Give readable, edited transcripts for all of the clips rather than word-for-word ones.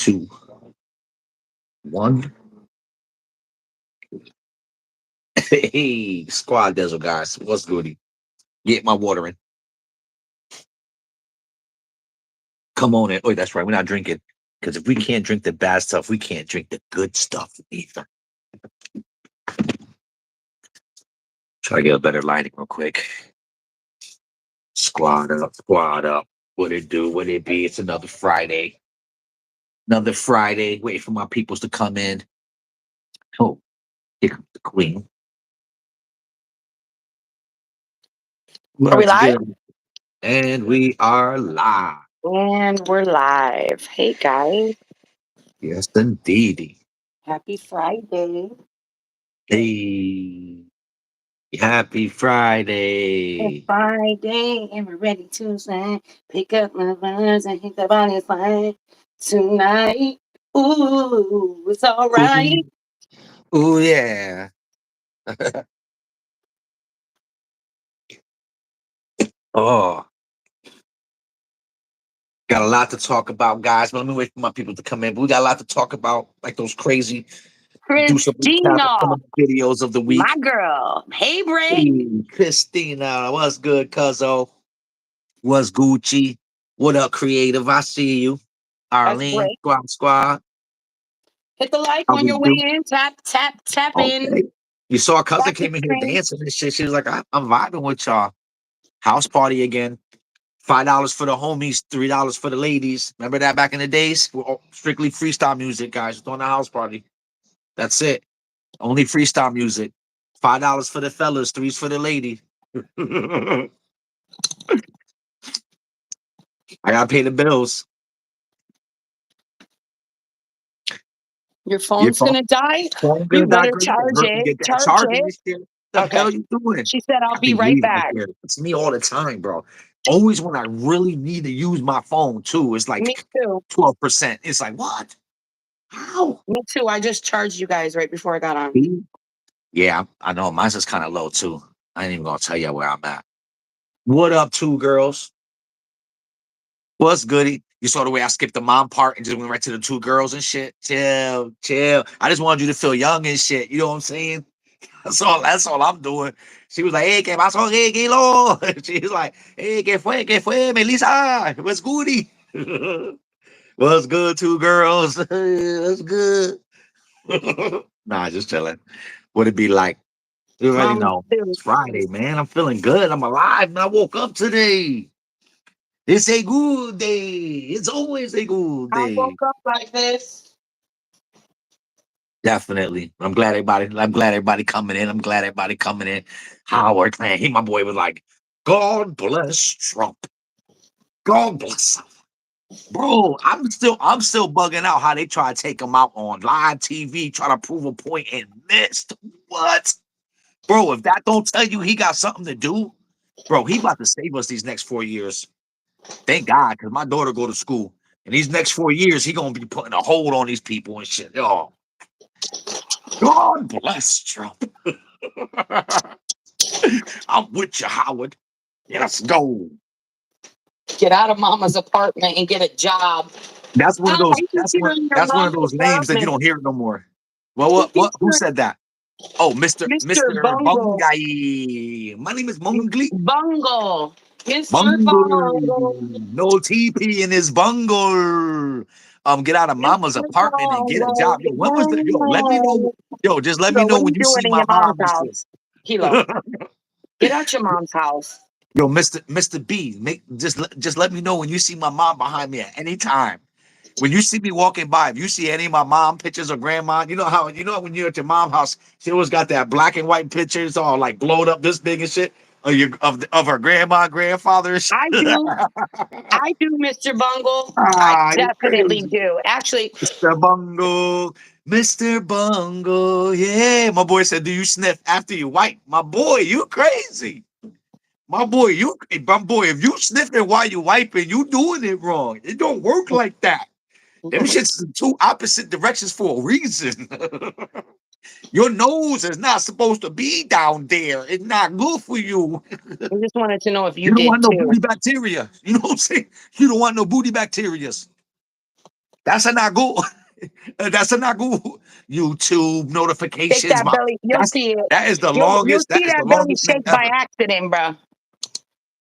two, one. Hey, squad Dizzle guys, what's goody? Get my water in. Come on in. Oh, that's right. We're not drinking because if we can't drink the bad stuff, we can't drink the good stuff either. Try to get a better lighting real quick. Squad up, squad up. What it do? What it be? It's another Friday. Another Friday. Wait for my peoples to come in. Oh, here comes the queen. Are we What's live? good? And we are live. And we're live. Hey guys, Yes, indeed. happy Friday. Hey, happy It's Friday. Friday and we're ready to slide. Pick up my vibes and hit the body slide tonight. Ooh, it's all right. Ooh, ooh, yeah. Oh, got a lot to talk about, guys. But let me wait for my people to come in. But we got a lot to talk about, like those crazy do some recap of some Christina, of the videos of the my week. girl. Hey, Bray. Hey, Christina, what's good, cuzzo? What's Gucci? What up, creative? I see you. That's Arlene, Bray. squad. Hit the like How on we your way do? in. Tap, tap, tap in. Okay. You saw a cousin Tap the came in here screen. dancing and shit. She was like, I'm vibing with y'all. House party again. $5 for the homies, $3 for the ladies. Remember that back in the days? Strictly freestyle music, guys. Doing the house party. That's it. Only freestyle music. $5 for the fellas, threes for the lady. I gotta pay the bills. Your Your phone's phone, gonna die. phone You gonna die, better girl. You better charge hurt and it. get that Charge charging it. this shit. The hell Okay. you doing? She said, I'll I be be right leaving it back. there. It's me all the time, bro. Always when I really need to use my phone too, it's Me like too. 12%. It's like, what? How? Me too. I just charged you guys right before I got on. Me? Yeah, I know. Mine's is kind of low too. I ain't even gonna tell you where I'm at. What up, two girls? What's goody? You saw the way I skipped the mom part and just went right to the two girls and shit. Chill, chill. I just wanted you to feel young and shit. You know what I'm saying? That's all I'm doing. She was like, hey, ¿qué pasó, Kilo? She's like, hey, qué fue, Melissa? What's goody? What's good, two girls? What's good? Nah, just chilling. What it be like? You already Mom know. too. It's Friday, man. I'm feeling good. I'm alive, and I woke up today. It's a good day. It's always a good I day. woke up like this. Definitely. I'm glad everybody coming in. I'm glad everybody coming in. Howard, man, my boy was like, God bless Trump. God bless him. Bro, I'm still bugging out how they try to take him out on live TV, try to prove a point and missed. What? Bro, if that don't tell you he got something to do, bro, he about to save us these next 4 years. Thank God, because my daughter go to school. And these next 4 years, he gonna be putting a hold on these people and shit. Oh, God bless Trump. I'm with you, Howard. Let's go. Get out of mama's apartment and get a job. That's one of Ah, those. you That's consider one. your That's one of mom's those names that you apartment. don't hear no more. Well, what? You What? Who consider said that? Oh, Mister Mr. Mister Bungle. Bungai. My name is Mungli. Bungle. Mr. Bungle. Bungle. No TP in his bungle. Get out of mama's Mr. apartment and get a job. Yo, when was the? Yo, let me know. Bungle. Yo, just let me Kilo, know what are when you you doing see in my your mom's mom and shit. house? Kilo, get out your mom's house. Yo, Mister B, just let me know when you see my mom behind me at any time. When you see me walking by, if you see any of my mom pictures or grandma, you know when you're at your mom's house, she always got that black and white pictures all like blowed up this big and shit of her grandma, and grandfather and shit. I do. I do, Mr. Bungle. I Ah, you definitely crazy. do. Actually, Mr. Bungle. Mr. Bungle. Yeah. My boy said, do you sniff after you wipe? My boy, you crazy. My boy, if you sniffing while you wiping, you doing it wrong. It don't work like that. Them shits in two opposite directions for a reason. Your nose is not supposed to be down there. It's not good for you. I just wanted to know if you You don't did want no too. booty bacteria. You know what I'm saying? You don't want no booty bacterias. That's a not good. That's a not good. YouTube Shake notifications. that belly. You'll That's see it. that is the You'll longest. That see is the that belly longest link shake by ever. accident, bro.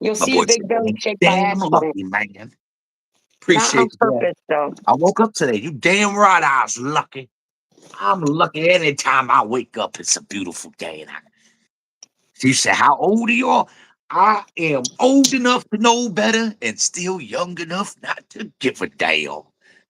You'll My see a boy said, big belly shake by "Damn accident. lucky man." Not on Appreciate that. purpose, though. I woke up today. You damn right I was lucky. I'm lucky anytime I wake up. It's a beautiful day. And she said, "How old are you all?" I am old enough to know better and still young enough not to give a damn.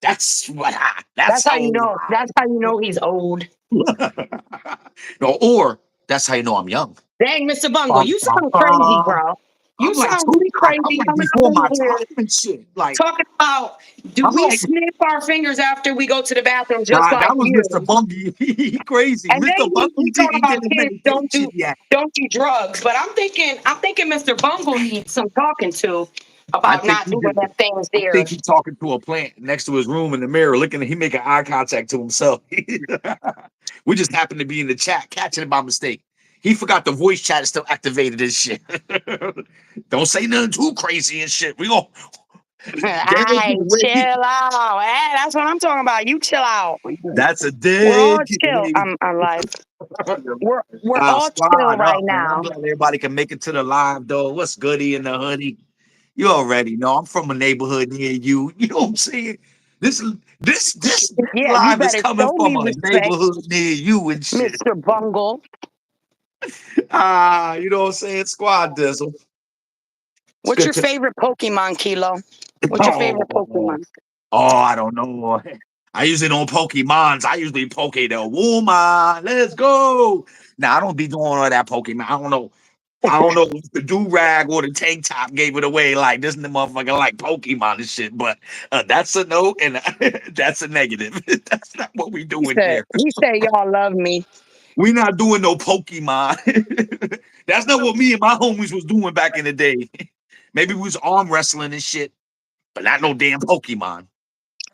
That's what I. That's That's how how you know. old That's how you know he's old. I am. No, or that's how you know I'm young. Dang, Mr. Bungle, Bum, you bum, sound crazy, bum. bro. You I'm like sound really I'm crazy like coming up before in my here time and shit. Like talking about, do I'm we like, snip our fingers after we go to the bathroom just nah, like that was you? Mr. Bungie. He crazy. And then Mr. he Bungie talking he about didn't kids medication yet. don't do drugs. But I'm thinking Mr. Bungle needs some talking to I about think not he doing just them things I there. think he talking to a plant next to his room in the mirror, looking at he making eye contact to himself. We just happened to be in the chat, catching it by mistake. He forgot the voice chat is still activated and shit. Don't say nothing too crazy and shit. We gonna Hey, chill out. Hey, that's what I'm talking about. You chill out. That's a We're all dead chill. giveaway. I'm live. We're all chill Squad right up, man. I'm now. glad everybody can make it to the live though. What's goody in the hoodie? You already know I'm from a neighborhood near you. You know what I'm saying? This this Yeah, you live is better coming show from me a respect, neighborhood near you and shit. Mr. Bungle. You know what I'm saying? Squad dizzle. It's What's good your to favorite Pokemon, Kilo? What's your favorite oh, Pokemon? I don't know. I usually don't Pokemons. I usually poke the woman. Let's go. Now I don't be doing all that Pokemon. I don't know. I don't know if the do rag or the tank top gave it away. Like this, the motherfucker like Pokemon and shit. But that's a no, and that's a negative. That's not what we doing here. He said y'all love me. We not doing no Pokemon. That's not what me and my homies was doing back in the day. Maybe we was arm wrestling and shit, but not no damn Pokemon.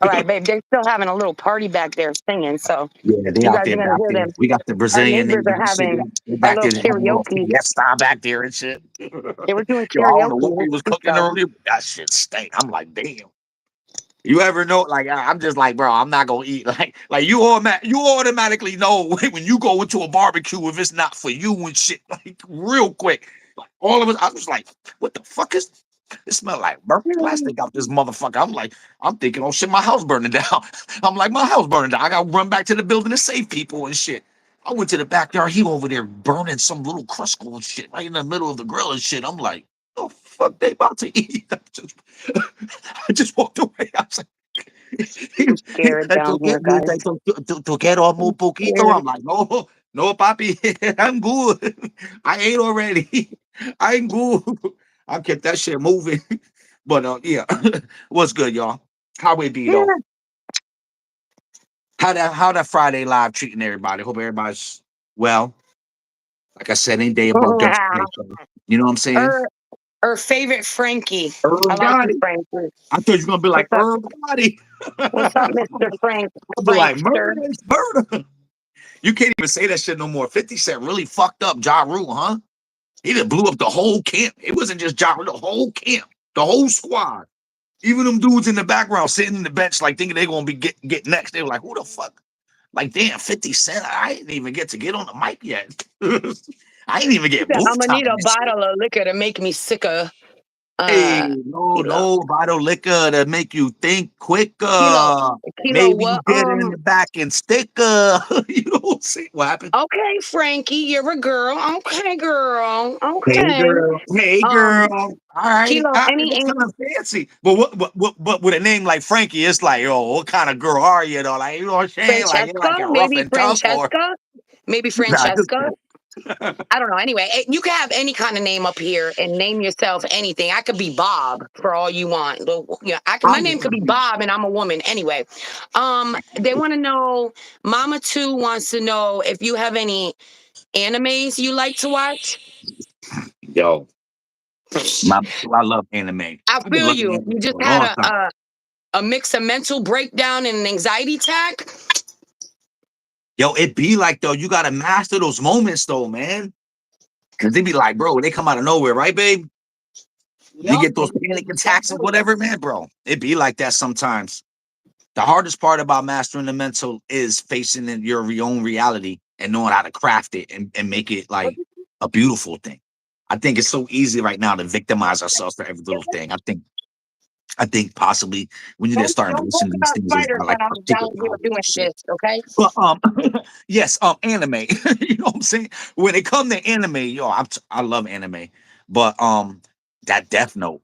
All right, babe. They're still having a little party back there singing, so Yeah, they you out guys are there gonna back hear there. them. We got the Our Brazilian neighbors niggas are and shit. having They a back little there having a little karaoke. fiesta back there and shit. They were doing Yo, I don't know karaoke what they this was week, cooking though. earlier. But that shit stank. I'm like, damn. You ever know? Like, I'm just like, bro, I'm not gonna eat. Like you automatically know when you go into a barbecue if it's not for you and shit. Like, real quick. Like, all of us, I was like, what the fuck is? It smell like burnt plastic out this motherfucker. I'm thinking, oh shit, my house burning down. I'm like, my house burning down. I gotta run back to the building to save people and shit. I went to the backyard. He over there burning some little Cruskle and shit right in the middle of the grill and shit. I'm like, oh fuck, they about to eat. I just walked away. I was I'm scared like, down here, guys. to get on I'm more poquito. scared. I'm like, no, no, papi, I'm good. I ate already. I ain't good. I kept that shit moving. But yeah, what's good, y'all? How we be though? Yeah. How that Friday live treating everybody? Hope everybody's well. Like I said, any day above yesterday. So, you know what I'm saying? Her favorite Frankie. I Herb like you, Gotti. Frankie. I thought you were gonna be like What's up? Herb Gotti. What's up, Mr. I'll be like, Frankster? murder is murder. You can't even say that shit no more. 50 Cent really fucked up Ja Rule, huh? He just blew up the whole camp. It wasn't just Ja Rule, the whole camp, the whole squad. Even them dudes in the background sitting in the bench, like thinking they're gonna be get next. They were like, who the fuck? Like, damn, 50 Cent. I didn't even get to get on the mic yet. I didn't even get I'm booth gonna time. need a bottle of liquor to make me sicker. Hey, no bottle liquor to make you think Kilo, quicker. Kilo, Maybe you what? get it in the back and sticker. You don't see what happened. Okay, Frankie, you're a girl. Okay, girl. Hey Okay. girl, hey girl. All right, Kilo, it's kind of fancy, but but with a name like Frankie, it's like, oh, what kind of girl are you though? Like, you know what I'm saying? Like, you're like Francesca, a rough maybe and tough, or Francesca, maybe nah, Francesca. I don't know. Anyway, you can have any kind of name up here and name yourself anything. I could be Bob for all you want. Yeah, my name could be Bob, and I'm a woman. Anyway, they want to know. Mama Two wants to know if you have any animes you like to watch. yo, I love anime. I I've been feel loving you. anime You just for a long had time. a mix of mental breakdown and an anxiety attack. Yo, it be like though, you gotta master those moments though, man. Cause they be like, bro, they come out of nowhere, right, babe? You get those panic attacks or whatever, man, bro. It be like that sometimes. The hardest part about mastering the mental is facing in your own reality and knowing how to craft it and make it like a beautiful thing. I think it's so easy right now to victimize ourselves for every little thing. I think possibly we need to start Don't talk embracing these about things as spiders like when I'm particular down here powers doing and shit. this, okay? But yes, anime. You know what I'm saying? When it come to anime, yo, I love anime. But that Death Note,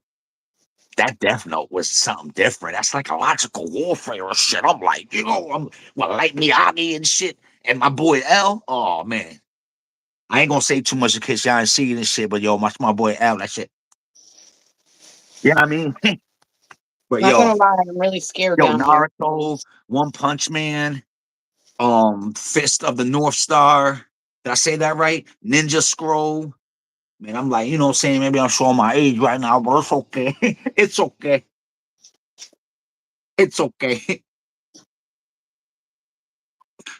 that Death Note was something different. That's like a logical warfare or shit. I'm like, I'm Light Miyagi and shit. And my boy L, oh man. I ain't gonna say too much in case y'all ain't seeing this shit, but yo, my boy L, that shit. You know what I mean? But Not yo, gonna lie, I'm really scared yo, down here. Naruto, One Punch Man, Fist of the North Star. Did I say that right? Ninja Scroll. Man, I'm like, you know what I'm saying? Maybe I'm showing my age right now, but it's okay. It's okay. It's okay.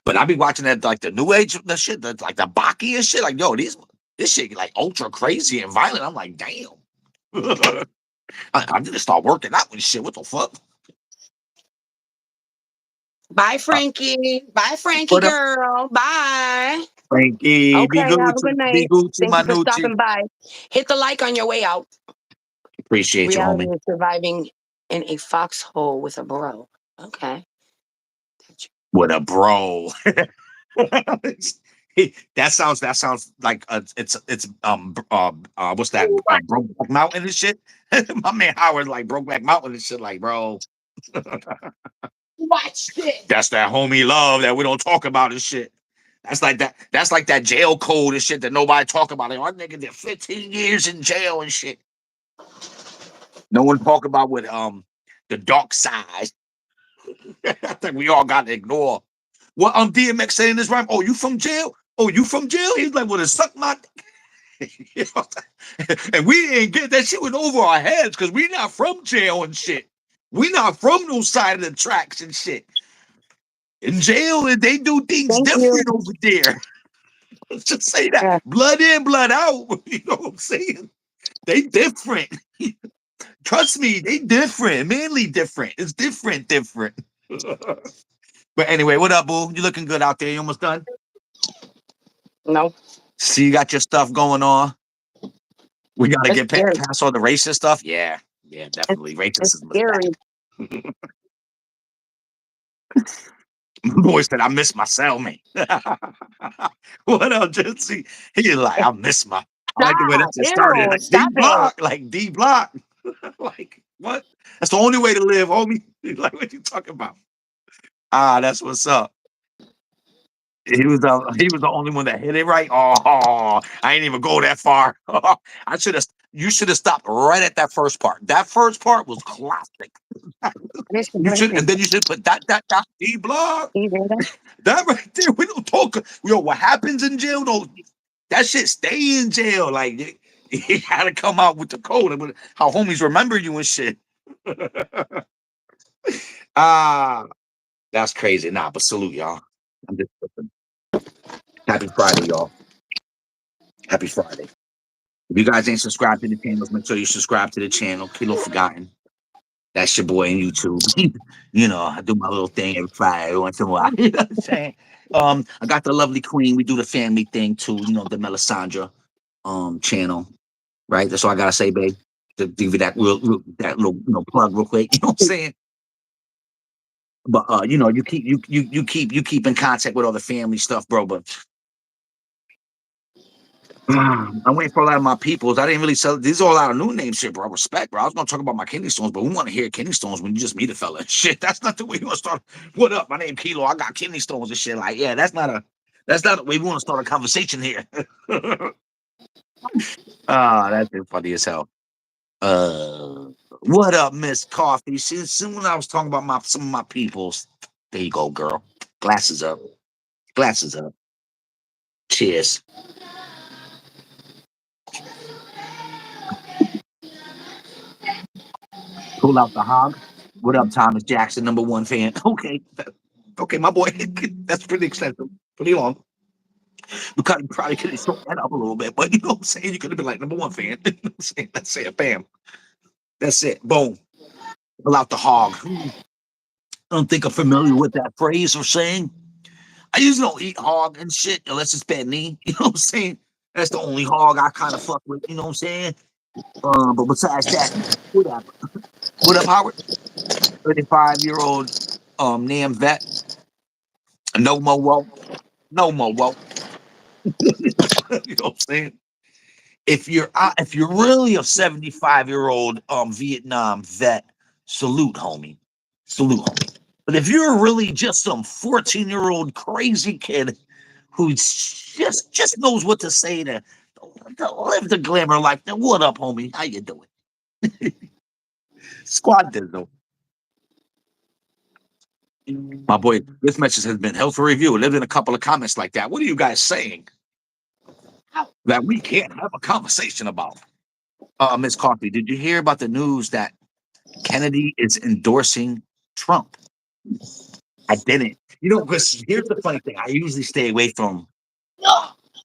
But I be watching that like the new age, the shit, like the Baki and shit. Like, yo, this shit like ultra crazy and violent. I'm like, damn. I need to start working out with shit. What the fuck? Bye, Frankie. Bye, Frankie What up, girl. Bye. Frankie? Be Okay, have a Gucci, good be night. Gucci, Thank my you for Nucci. stopping by. Hit the like on your way out. Appreciate you, Reality homie. is surviving in a foxhole with a bro. Okay. What a bro. that sounds like what's that Brokeback Mountain and shit. My man Howard like Brokeback Mountain and shit, like, bro. Watch this. That's that homie love that we don't talk about and shit. That's like that jail code and shit that nobody talk about. Like, our nigga did 15 years in jail and shit. No one talk about what the dark side. I think we all got to ignore what DMX saying in this rhyme. Oh, you from jail? Oh, you from jail? He's like, well, to suck my you know, and we didn't get that shit went over our heads because we not from jail and shit. We not from no side of the tracks and shit. In jail, they do things Thank you. different over there. Let's just say that. Yeah. Blood in, blood out. You know what I'm saying? They different. Trust me, they different. Manly different. It's different. But anyway, what up, boo? You looking good out there? You almost done? No. See, you got your stuff going on. We got to It's get scary. past all the racist stuff. Yeah, definitely. It's Racism is scary. back. My boy said, I miss my cellmate. What up, Jesse? He's like, I miss my. I like the way that Stop. just started. Ew. Like D Stop it. block, like D block. Like, what? That's the only way to live, homie. Like, what you talking about? That's what's up. He was the only one that hit it right. Oh, I ain't even go that far. I should have. You should have stopped right at that first part. That first part was classic. You should, and then you should put that D block. You hear that? That right there. We don't talk. Yo, what happens in jail? Don't that shit stay in jail? Like you gotta come out with the code and how homies remember you and shit. Ah, that's crazy. Nah, but salute y'all. I'm just happy Friday, y'all. Happy Friday. If you guys ain't subscribed to the channels, make sure you subscribe to the channel. Kilo Forgotten. That's your boy on YouTube. I do my little thing every Friday once in a while. You know what I'm saying? I got the lovely queen. We do the family thing too. The Melisandre channel, right? That's all I gotta say, babe. To give you that little plug real quick. You know what I'm saying? But you keep in contact with all the family stuff, bro. But I'm waiting for a lot of my peoples. I didn't really sell. These are all our new name shit, bro. Respect, bro. I was gonna talk about my kidney stones, but we want to hear kidney stones when you just meet a fella. Shit, that's not the way you want to start. What up? My name Kilo. I got kidney stones and shit. Like, yeah, that's not the way we want to start a conversation here. That's been funny as hell. What up, Miss Coffee? Soon when I was talking about some of my peoples. There you go, girl. Glasses up. Glasses up. Cheers. Pull out the hog. What up, Thomas Jackson, #1 fan? Okay. Okay, my boy. That's pretty extensive. Pretty long. You probably could have short that up a little bit, but you know what I'm saying? You could have been like #1 fan. You know what I'm saying? That's it. Bam. That's it. Boom. Pull out the hog. I don't think I'm familiar with that phrase or saying. I usually don't eat hog and shit unless it's bad knee. You know what I'm saying? That's the only hog I kind of fuck with. You know what I'm saying? But besides that, whatever. What up, Howard? 35-year-old Nam vet. No more woe. No more woe. You know what I'm saying? If you're really a 75-year-old Vietnam vet, salute, homie. Salute, homie. But if you're really just some 14-year-old crazy kid who just knows what to say to live the glamour life, then what up, homie? How you doing? Squad Dizzle. My boy, this message has been held for review. Lived in a couple of comments like that. What are you guys saying that we can't have a conversation about? Miss Coffee, did you hear about the news that Kennedy is endorsing Trump? I didn't. You know, because here's the funny thing. I usually stay away from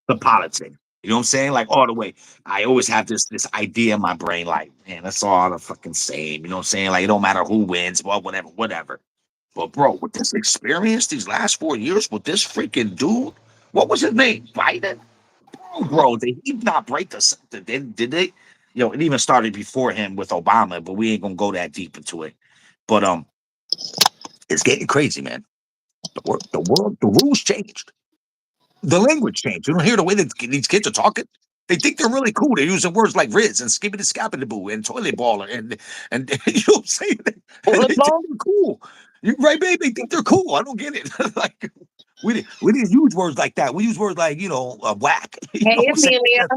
the politics. You know what I'm saying? Like all the way. I always have this idea in my brain, like, man, that's all the fucking same. You know what I'm saying? Like it don't matter who wins, well, whatever. But bro, with this experience, these last 4 years with this freaking dude, what was his name? Biden? Bro, did he not break the did they? You know, it even started before him with Obama, but we ain't gonna go that deep into it. But it's getting crazy, man. The rules changed. The language changed. You don't hear the way that these kids are talking. They think they're really cool. They're using words like Riz and skibbity scabbity boo and toilet baller and you know what I'm saying? They think they're cool. Right, babe? They think they're cool. I don't get it. Like we didn't use words like that. We use words like, you know, whack. You know Hey, what I'm saying? Amelia.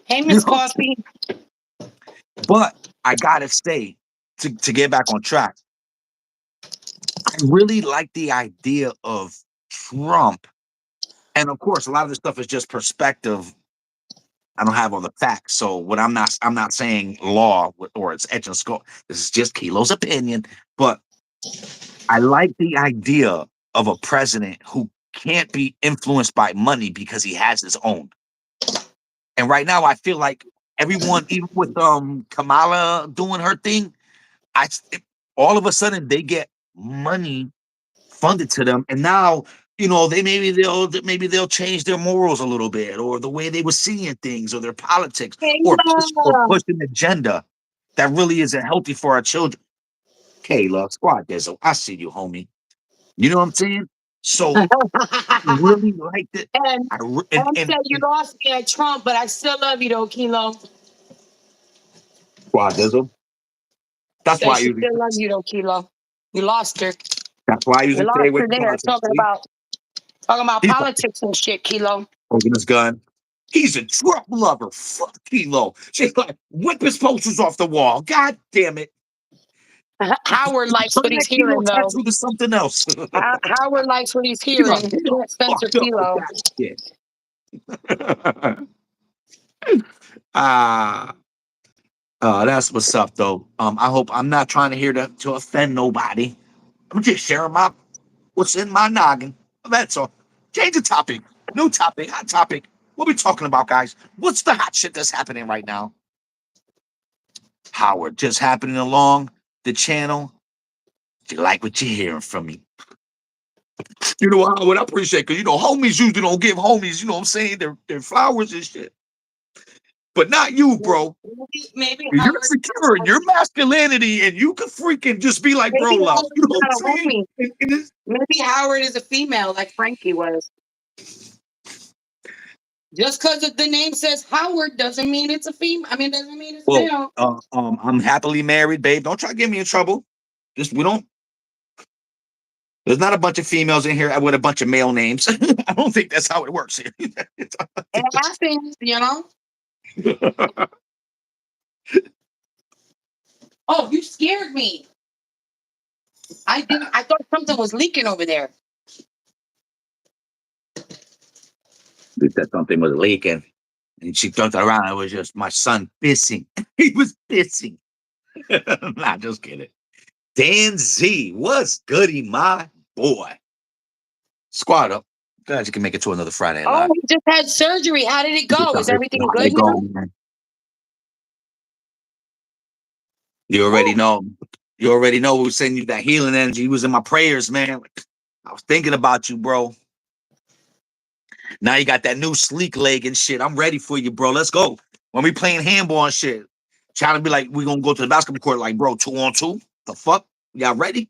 Hey, You Miss know? Coffee. But I gotta say, to get back on track, I really like the idea of Trump. And of course, a lot of this stuff is just perspective. I don't have all the facts. So what I'm not saying law or it's etch and skull. This is just Kilo's opinion. But I like the idea of a president who can't be influenced by money because he has his own. And right now, I feel like everyone, even with Kamala doing her thing, all of a sudden they get money funded to them, and now you know maybe they'll change their morals a little bit, or the way they were seeing things, or their politics, Hey, or push an agenda that really isn't healthy for our children. Kayla, squad Dizzle, I see you, homie. You know what I'm saying? So I really liked it. and I'm And saying you lost me at Trump, but I still love you though, Kilo. squad Dizzle. That's Say why I she usually still loves you though, Kilo. You lost her. that's why I You usually stay lost away her from there politics. See? talking about He's politics and shit, Kilo. holding his gun. He's a Trump lover. Fuck Kilo. She's like, whip his posters off the wall. God damn it. Howard likes Turn what he's that Kilo hearing though. tattoo to something else. Howard likes what he's You hearing. got He can't censor fucked up with Kilo. that shit. Ah, that's what's up, though. I hope I'm not trying to hear to offend nobody. I'm just sharing what's in my noggin. That's all. Change the topic. New topic. Hot topic. What we talking about, guys? What's the hot shit that's happening right now? Howard, just happening along the channel. If you like what you're hearing from me. You know, Howard, I appreciate because, you know, homies usually don't give homies, you know what I'm saying, their flowers and shit. But not you, bro. Maybe You're Howard, secure in your masculinity and you can freaking just be like bro maybe love. Howard's You know what not a I'm saying? homie. Maybe Howard is a female like Frankie was. Just because the name says Howard doesn't mean it's a female. I mean, doesn't mean it's male. I'm happily married, babe. Don't try to get me in trouble. Just we don't. There's not a bunch of females in here with a bunch of male names. I don't think that's how it works here. It happens, you know. Oh, you scared me. I didn't. I thought something was leaking over there. They said something was leaking, and she turned around. It was just my son pissing. He was pissing. Nah, just kidding. Dan Z, what's goody, my boy? Squad up. Glad you can make it to another Friday Oh, Live. he just had surgery. How did it go? Is everything good now? You already know. You already know we was sending you that healing energy. You was in my prayers, man. I was thinking about you, bro. Now you got that new sleek leg and shit. I'm ready for you, bro. Let's go. When we playing handball and shit, trying to be like, we gonna go to the basketball court, like, bro, 2-on-2. The fuck? Y'all ready?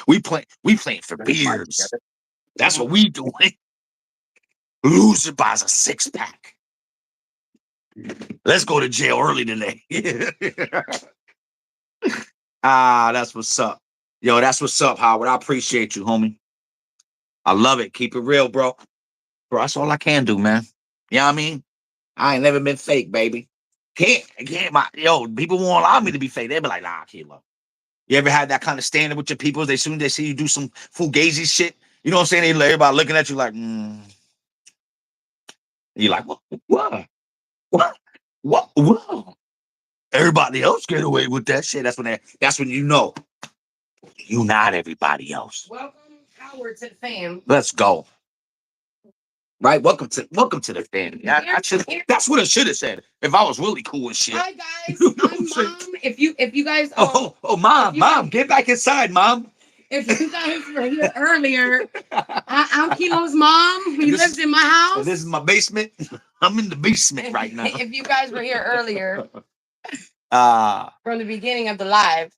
we playing for beers. That's what we doing. Loser buys a 6-pack. Let's go to jail early today. That's what's up. Yo, that's what's up, Howard. I appreciate you, homie. I love it. Keep it real, bro. Bro, that's all I can do, man. You know what I mean? I ain't never been fake, baby. People won't allow me to be fake. They be like, nah, Kilo. You ever had that kind of standard with your people? They soon they see you do some fugazi shit. You know what I'm saying? Everybody looking at you like, You're like, what? Everybody else get away with that shit. That's when you know you not everybody else. Welcome, Howard, to the fam. Let's go. Right, welcome to the family. That's what I should have said if I was really cool and shit. Hi guys, I'm Mom. If you guys, Mom, get back inside, Mom. If you guys were here earlier, I'm Kilo's mom. He lives in my house. This is my basement. I'm in the basement right now. If you guys were here earlier, from the beginning of the live,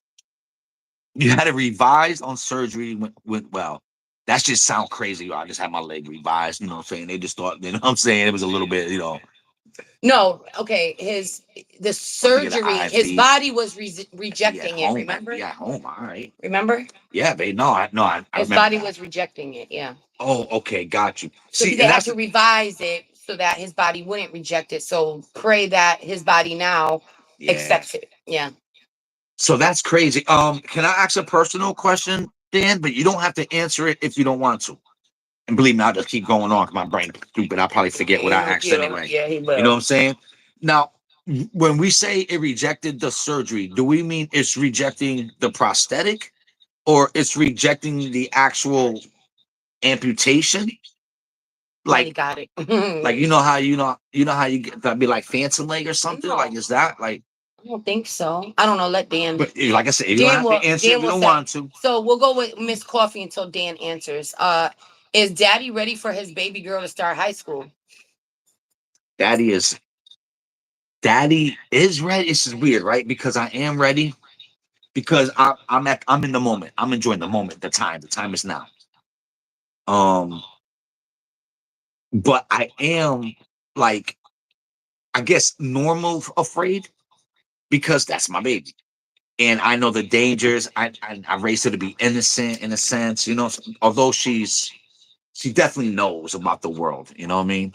you had it revised on surgery. Went well. That just sound crazy. I just had my leg revised. You know what I'm saying? They just thought, you know what I'm saying? It was a little bit, you know. No, okay. The surgery, his body was rejecting it. Remember? Yeah, home. All right. Remember? Yeah, babe. I his body was rejecting it. Yeah. Oh, okay, got you. So they had to revise it so that his body wouldn't reject it. So pray that his body now accepts it. Yeah. So that's crazy. Can I ask a personal question, Dan? But you don't have to answer it if you don't want to. And believe me, I'll just keep going on because my brain is stupid. I'll probably forget what I asked anyway. Yeah, he will. You know what I'm saying? Now, when we say it rejected the surgery, do we mean it's rejecting the prosthetic or it's rejecting the actual amputation? Like, got it. Like, you know how you get that be like phantom leg or something? No. Like, is that like? I don't think so. I don't know. Let Dan. But like I said, you don't have to answer if you don't want to. So we'll go with Miss Coffee until Dan answers. Is Daddy ready for his baby girl to start high school? Daddy is ready. This is weird, right? Because I am ready. Because I'm in the moment. I'm enjoying the moment. The time is now. But I am like, I guess normal afraid because that's my baby. And I know the dangers. I raised her to be innocent in a sense, you know, although she definitely knows about the world, you know what I mean?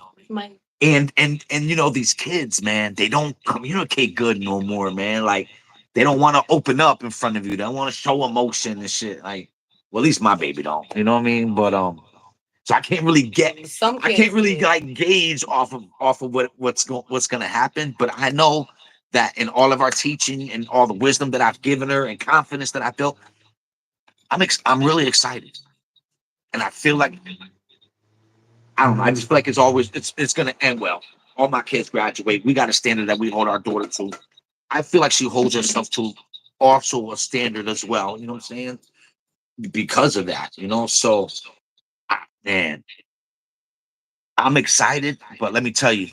And you know, these kids, man, they don't communicate good no more, man. Like, they don't want to open up in front of you. They don't want to show emotion and shit. Like, well, at least my baby don't, you know what I mean? But so I can't really like gauge off of what's gonna happen. But I know that in all of our teaching and all the wisdom that I've given her and confidence that I built, I'm really excited. And I feel like, I don't know, I just feel like it's gonna end well. All my kids graduate. We got a standard that we hold our daughter to. I feel like she holds herself to also a standard as well, you know what I'm saying? Because of that, you know. So man, I'm excited, but let me tell you,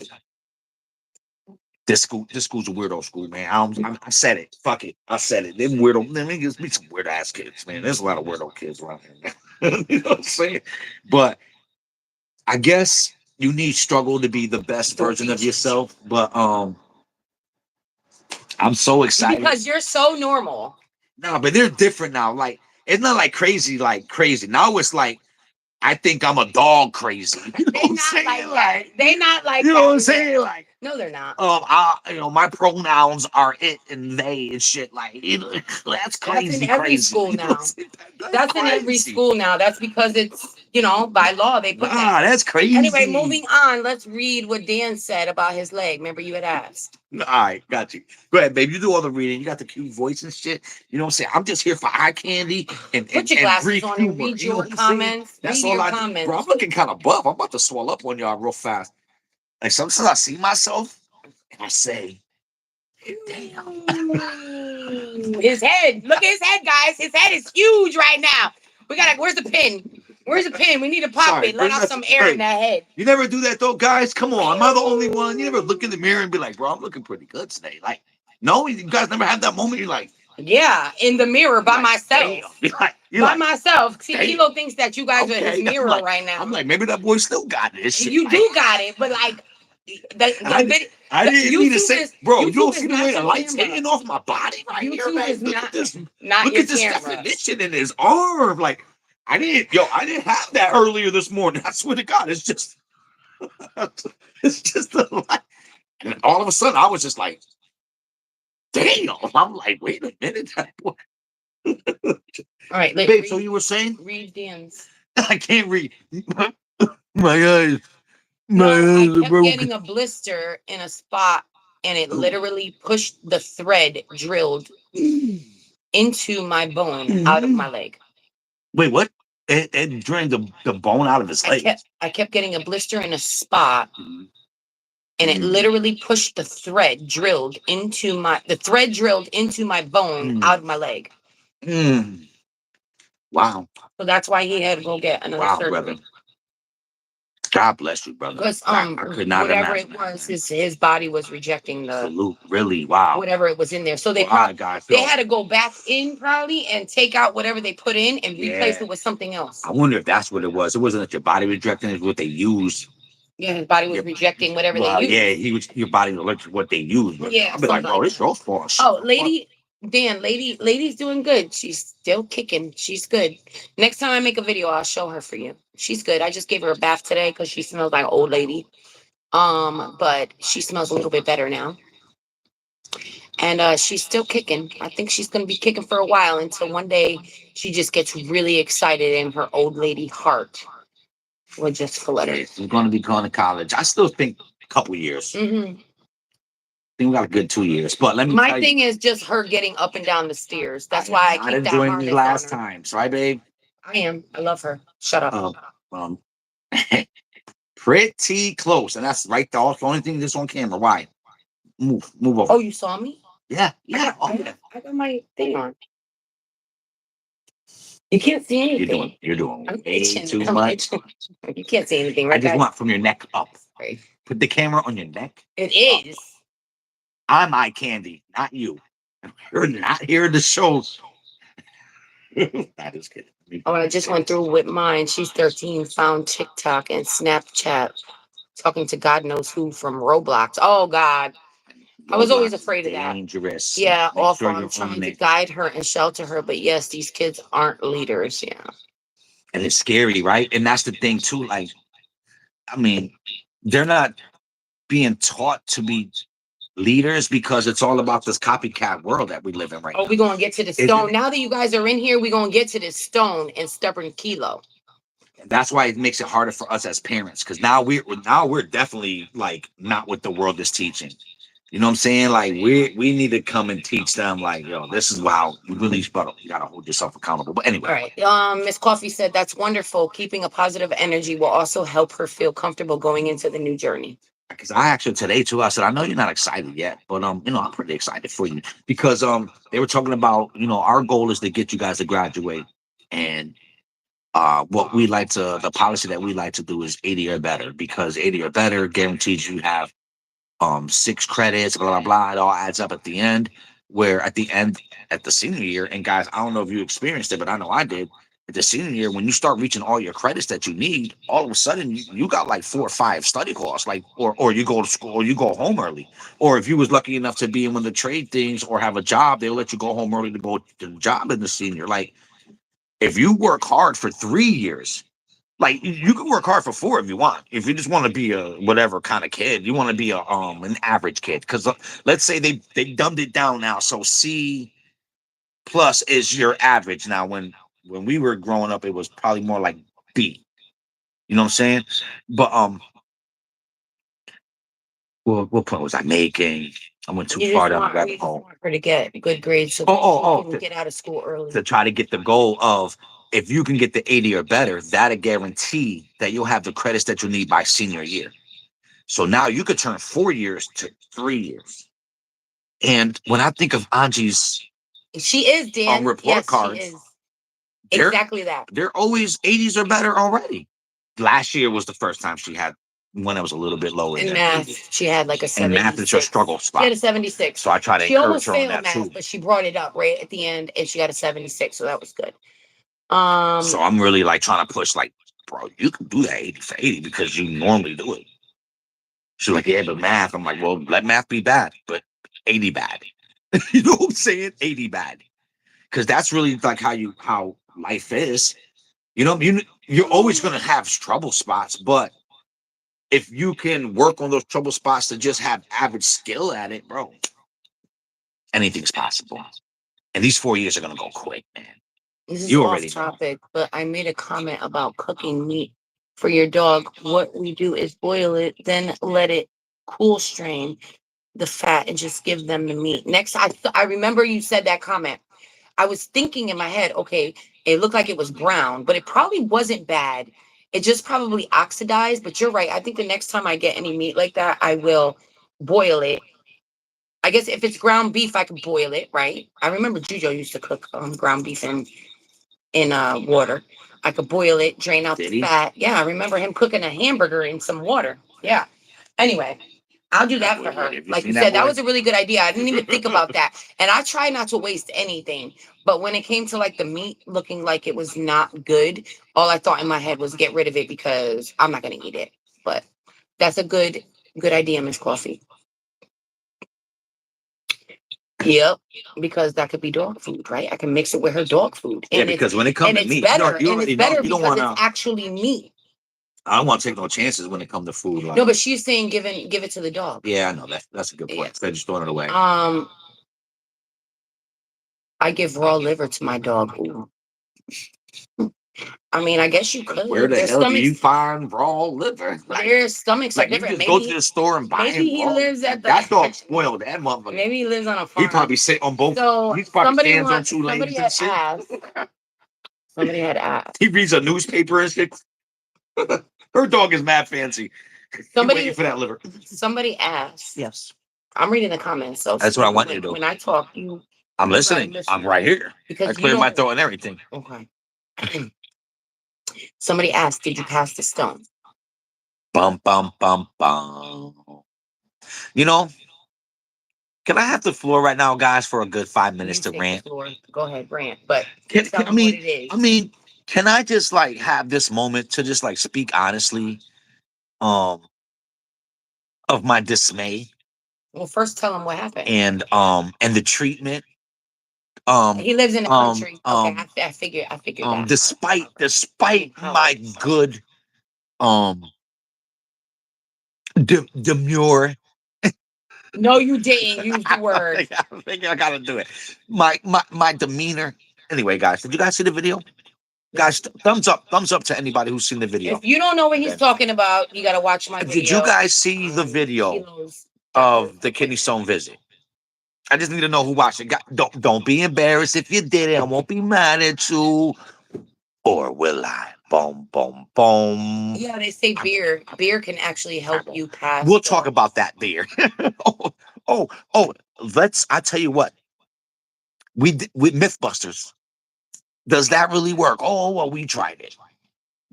this school's a weirdo school, man. I said it. Fuck it. I said it. Them weirdo. Let me just be some weird ass kids, man. There's a lot of weirdo kids around here. You know what I'm saying? But I guess you need struggle to be the best version of yourself. But I'm so excited because you're so normal. No, but they're different now. Like, it's not like crazy. Now it's like, I think I'm a dog crazy. You know what I'm saying? Like, they not like, you know what I'm saying? Like, no, they're not. My pronouns are it and they and shit. Like, that's crazy. That's in every school now. That's in every school now. That's because it's, by law they put that. That's crazy. Anyway, moving on. Let's read what Dan said about his leg. Remember, you had asked. All right, got you. Go ahead, baby. You do all the reading. You got the cute voice and shit. You know what I'm saying? I'm just here for eye candy and put your glasses on and read your comments. That's all I do. Bro, I'm looking kind of buff. I'm about to swell up on y'all real fast. Like, sometimes I see myself and I say, Damn. His head. Look at his head, guys. His head is huge right now. Where's the pin? Where's the pin? We need to pop Sorry, it. Let bring out that- some air in hey. that head. You never do that though, guys. Come on, am I the only one? You never look in the mirror and be like, bro, I'm looking pretty good today. Like, no, you guys never had that moment. You're like, yeah, in the mirror by myself. Damn. You're by like, myself. See, damn. Kilo thinks that you guys are Okay, his I'm mirror like- right now. I'm like, maybe that boy still got this shit. You Like, do got it, but like I didn't mean to say, bro. You don't YouTube see is the not way the your lights camera. hitting off my body right here, YouTube man. is Look not- at this. Not Look your at this camera. definition in his arm. Like, I didn't have that earlier this morning. I swear to God, it's just the light. And all of a sudden, I was just like, damn. I'm like, wait a minute. All right, Babe, so you were saying? read Dan's. I can't read. My eyes. No, My I eyes are kept broken. getting a blister in a spot, and it literally pushed the thread drilled into my bone out of my leg. Wait, what? It drained the bone out of his leg. I kept getting a blister in a spot, Mhm. and it literally pushed the thread drilled into my bone Mm. out of my leg. Mm. Wow. So that's why he had to go get another Wow, surgery. brother. God bless you, brother. Because I could not whatever imagine it was, his body was rejecting the Salute. Really? Wow. whatever it was in there. So they Well, all right, guys. they So, had to go back in probably and take out whatever they put in and replace Yeah. it with something else. I wonder if that's what it was. It wasn't that your body rejecting it, what they used. Yeah, his body was Yep. rejecting whatever Well, they used. your body was allergic to what they used. But Yeah, I'd be like, something bro, like this your fault. Oh, lady's doing good. She's still kicking. She's good. Next time I make a video, I'll show her for you. She's good. I just gave her a bath today because she smells like an old lady. But she smells a little bit better now. And she's still kicking. I think she's gonna be kicking for a while until one day she just gets really excited and her old lady heart will just flutter. She's going to be going to college. I still think a couple years. Mm-hmm. I think we got a good 2 years. But let me My tell thing you, is just her getting up and down the stairs. That's why I not keep that enjoying these harness last on her. times, right, babe? I am. I love her. Shut up. Um, pretty close, and that's right. The only thing that's on camera. Why? Move over. Oh, you saw me? Yeah. I got my thing on. You can't see anything. You're doing I'm way itching. too I'm much. itching. You can't see anything, I right, just guys? want from your neck up. Right. Put the camera on your neck. It is. I'm eye candy, not you. You're not here to show. That is good. Oh, I just went through with mine. She's 13, found TikTok and Snapchat, talking to God knows who from Roblox. Oh, God. I was always afraid of that. Dangerous. Yeah, Make awful. sure I'm you're trying on to it. guide her and shelter her. But yes, these kids aren't leaders. Yeah. And it's scary, right? And that's the thing too. Like, I mean, they're not being taught to be leaders because it's all about this copycat world that we live in right Oh, now. we're going to get to the Isn't stone. it? Now that you guys are in here, we're going to get to the stone and stubborn Kilo. And that's why it makes it harder for us as parents, because now we're definitely like not what the world is teaching. You know what I'm saying? Like we need to come and teach them, like, yo, this is how you really gotta hold yourself accountable. But anyway, All right. Miss Coffee said that's wonderful. Keeping a positive energy will also help her feel comfortable going into the new journey. because I actually today too, I said, I know you're not excited yet, but I'm pretty excited for you because they were talking about, our goal is to get you guys to graduate, and what we like to, the policy that we like to do is 80 or better, because 80 or better guarantees you have 6 credits, blah blah blah. It all adds up at the end. Where at the end, at the senior year, and guys, I don't know if you experienced it, but I know I did. At the senior year, when you start reaching all your credits that you need, all of a sudden you got like 4 or 5 study course, like or you go to school or you go home early, or if you was lucky enough to be in one of the trade things or have a job, they'll let you go home early to go to the job in the senior. Like if you work hard for 3 years. Like you can work hard for 4 if you want. If you just want to be a whatever kind of kid, you want to be a an average kid. Because let's say they dumbed it down now, so C plus is your average now. When we were growing up, it was probably more like B. You know what I'm saying? But what point was I making? I went too far down the rabbit hole. Want her to get good grades so she can get out of school early. To try to get the goal of, if you can get the 80 or better, that'll guarantee that you'll have the credits that you need by senior year. So now you could turn 4 years to 3 years. And when I think of Angie's She is, Dan. report Yes, cards, she is. they're- Exactly that. they're always 80s or better already. Last year was the first time she had one that was a little bit lower. In than math, she had like a and 76. math is her struggle She spot. had a 76. So I try to She encourage almost her on failed that math, too. but she brought it up right at the end, and she got a 76, so that was good. So I'm really like trying to push, like, bro, you can do that 80 for 80 because you normally do it. She's like, yeah, but math. I'm like, well, let math be bad, but 80 bad. You know what I'm saying? 80 bad. Because that's really like how life is. You know, you're always gonna have trouble spots, but if you can work on those trouble spots to just have average skill at it, bro, anything's possible. And these 4 years are gonna go quick, man. This is You off already know. topic, but I made a comment about cooking meat for your dog. What we do is boil it, then let it cool strain the fat and just give them the meat. Next, I remember you said that comment. I was thinking in my head, okay, it looked like it was brown, but it probably wasn't bad. It just probably oxidized. But you're right. I think the next time I get any meat like that, I will boil it. I guess if it's ground beef, I could boil it, right? I remember Jujo used to cook ground beef in water. I could boil it, drain out Did the he? fat. Yeah, I remember him cooking a hamburger in some water. Yeah. Anyway, I'll do that for her. Have you Like seen you that said, that boy? was a really good idea. I didn't even think about that. And I try not to waste anything. But when it came to like the meat looking like it was not good, all I thought in my head was get rid of it because I'm not gonna eat it. But that's a good idea, Miss Coffee. Yep, because that could be dog food, right? I can mix it with her dog food. Yeah, And it's because when it comes and to it's meat, better. you And already it's know better you don't because want it's to. actually meat. I don't want to take no chances when it comes to food. Like, No, but she's saying give it to the dog. yeah, I know that's a good point. Yeah. Instead of just throwing it away. I give raw liver to my dog. Ooh. I mean, I guess you could. Where the Their hell do you stomachs, find raw liver? their stomachs are Like you different. just go to Maybe the store and buy maybe him he raw. lives at the That dog spoiled. That motherfucker. maybe he lives on a He farm. probably sit on both. So He probably somebody stands on wants, two somebody legs and had shit. asked. Somebody had asked. He reads a newspaper and shit. Her dog is mad fancy. Somebody waiting for that liver. Somebody asked. Yes. I'm reading the comments. So That's what I want you to do. When I talk, you I'm you listening. gotta listen. I'm right here. Because I you cleared my don't- throat and everything. Okay. Somebody asked, did you pass the stone? Bum bum bum bum. You know, can I have the floor right now, guys, for a good 5 minutes to rant? Go ahead, rant. But Can, tell I them mean, what it is. I mean, can I just like have this moment to just like speak honestly, of my dismay Well, first tell him what happened. and the treatment. He lives in the country. Okay, I figured that. Despite my good demure. No, you didn't use the word. I think I gotta do it. My demeanor. Anyway, guys, did you guys see the video? Guys, thumbs up to anybody who's seen the video. If you don't know what he's talking about, you gotta watch my video. Did you guys see the video of the kidney stone visit? I just need to know who watched it. Don't be embarrassed if you did it. I won't be mad at you. Or will I? Boom, boom, boom. Yeah, they say beer can actually help you pass. We'll talk about that beer. oh, I tell you what. With Mythbusters, does that really work? Oh, well, we tried it.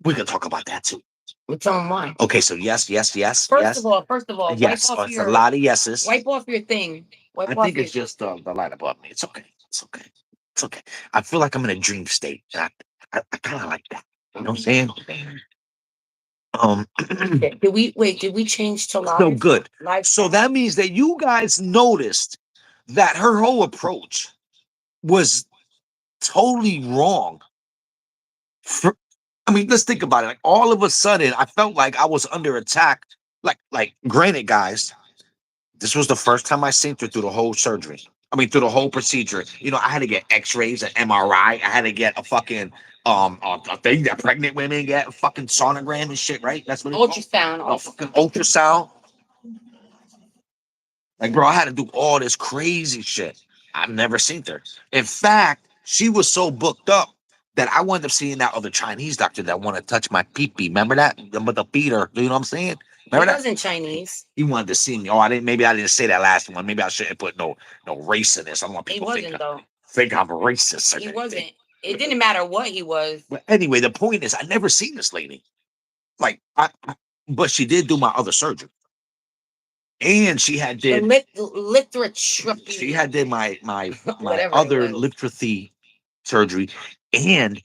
We can talk about that too. Well, tell them why. Okay, so yes. First of all, yes, wipe off it's a lot of yeses. Wipe off your thing. I think it's just the light above me. It's okay. I feel like I'm in a dream state. And I kind of like that. You know what I'm saying? Did we change to live? So good. Live. So that means that you guys noticed that her whole approach was totally wrong. I mean, let's think about it. Like all of a sudden, I felt like I was under attack. Like, granted, guys, this was the first time I seen her through the whole surgery. I mean, through the whole procedure. You know, I had to get X-rays, an MRI. I had to get a fucking a thing that pregnant women get, a fucking sonogram and shit, right? That's what it's ultrasound. called. Fucking ultrasound. Like, bro, I had to do all this crazy shit. I've never seen her. In fact, she was so booked up that I wound up seeing that other Chinese doctor that wanted to touch my pee-pee. Remember that? With the feeder, you know what I'm saying? Remember that? wasn't Chinese. He wanted to see me. Oh, I didn't. Maybe I didn't say that last one. Maybe I shouldn't put no race in this. I don't want He people wasn't though. think I'm a racist. Or He anything. wasn't. It didn't matter what he was. But anyway, the point is, I never seen this lady. Like, but she did do my other surgery, and she had did. She had did my Whatever it other was. lithotripsy surgery, and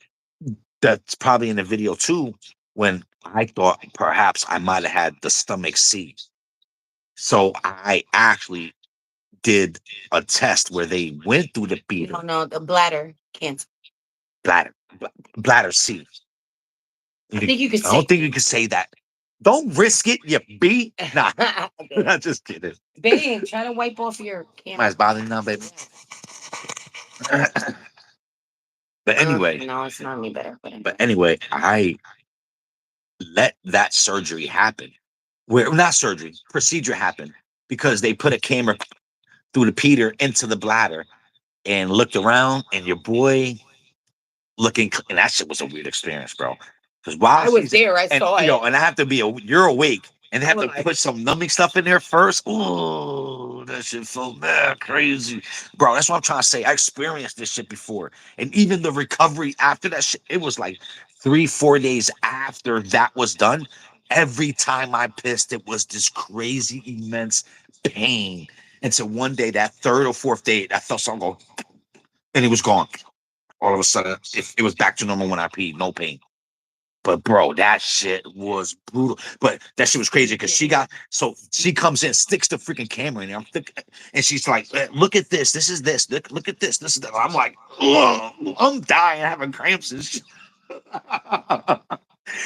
that's probably in the video too. When I thought perhaps I might have had the stomach C, so I actually did a test where they went through the beater. No, the bladder cancer. Bladder C. I think you could I don't think you can say that. Don't risk it, you B. Nah, I'm just kidding. Babe, try to wipe off your camera. Mine's bothering you now, baby. But anyway, no, it's not any better. But anyway, I let that surgery happen. Not surgery, procedure happen because they put a camera through the Peter into the bladder and looked around, and your boy looking, and that shit was a weird experience, bro. Because while I was there, I saw it. And I have to be you're awake, and they have to put some numbing stuff in there first. Oh, that shit felt bad, crazy, bro. That's what I'm trying to say. I experienced this shit before, and even the recovery after that shit, it was like 3-4 days after that was done. Every time I pissed, it was this crazy, immense pain. And so one day, that third or fourth day, I felt something go, and it was gone. All of a sudden, it was back to normal when I peed, no pain. But bro, that shit was brutal. But that shit was crazy because she comes in, sticks the freaking camera in there, and she's like, "Look at this. This is this. Look at this. This is that." I'm like, I'm dying, having cramps and shit.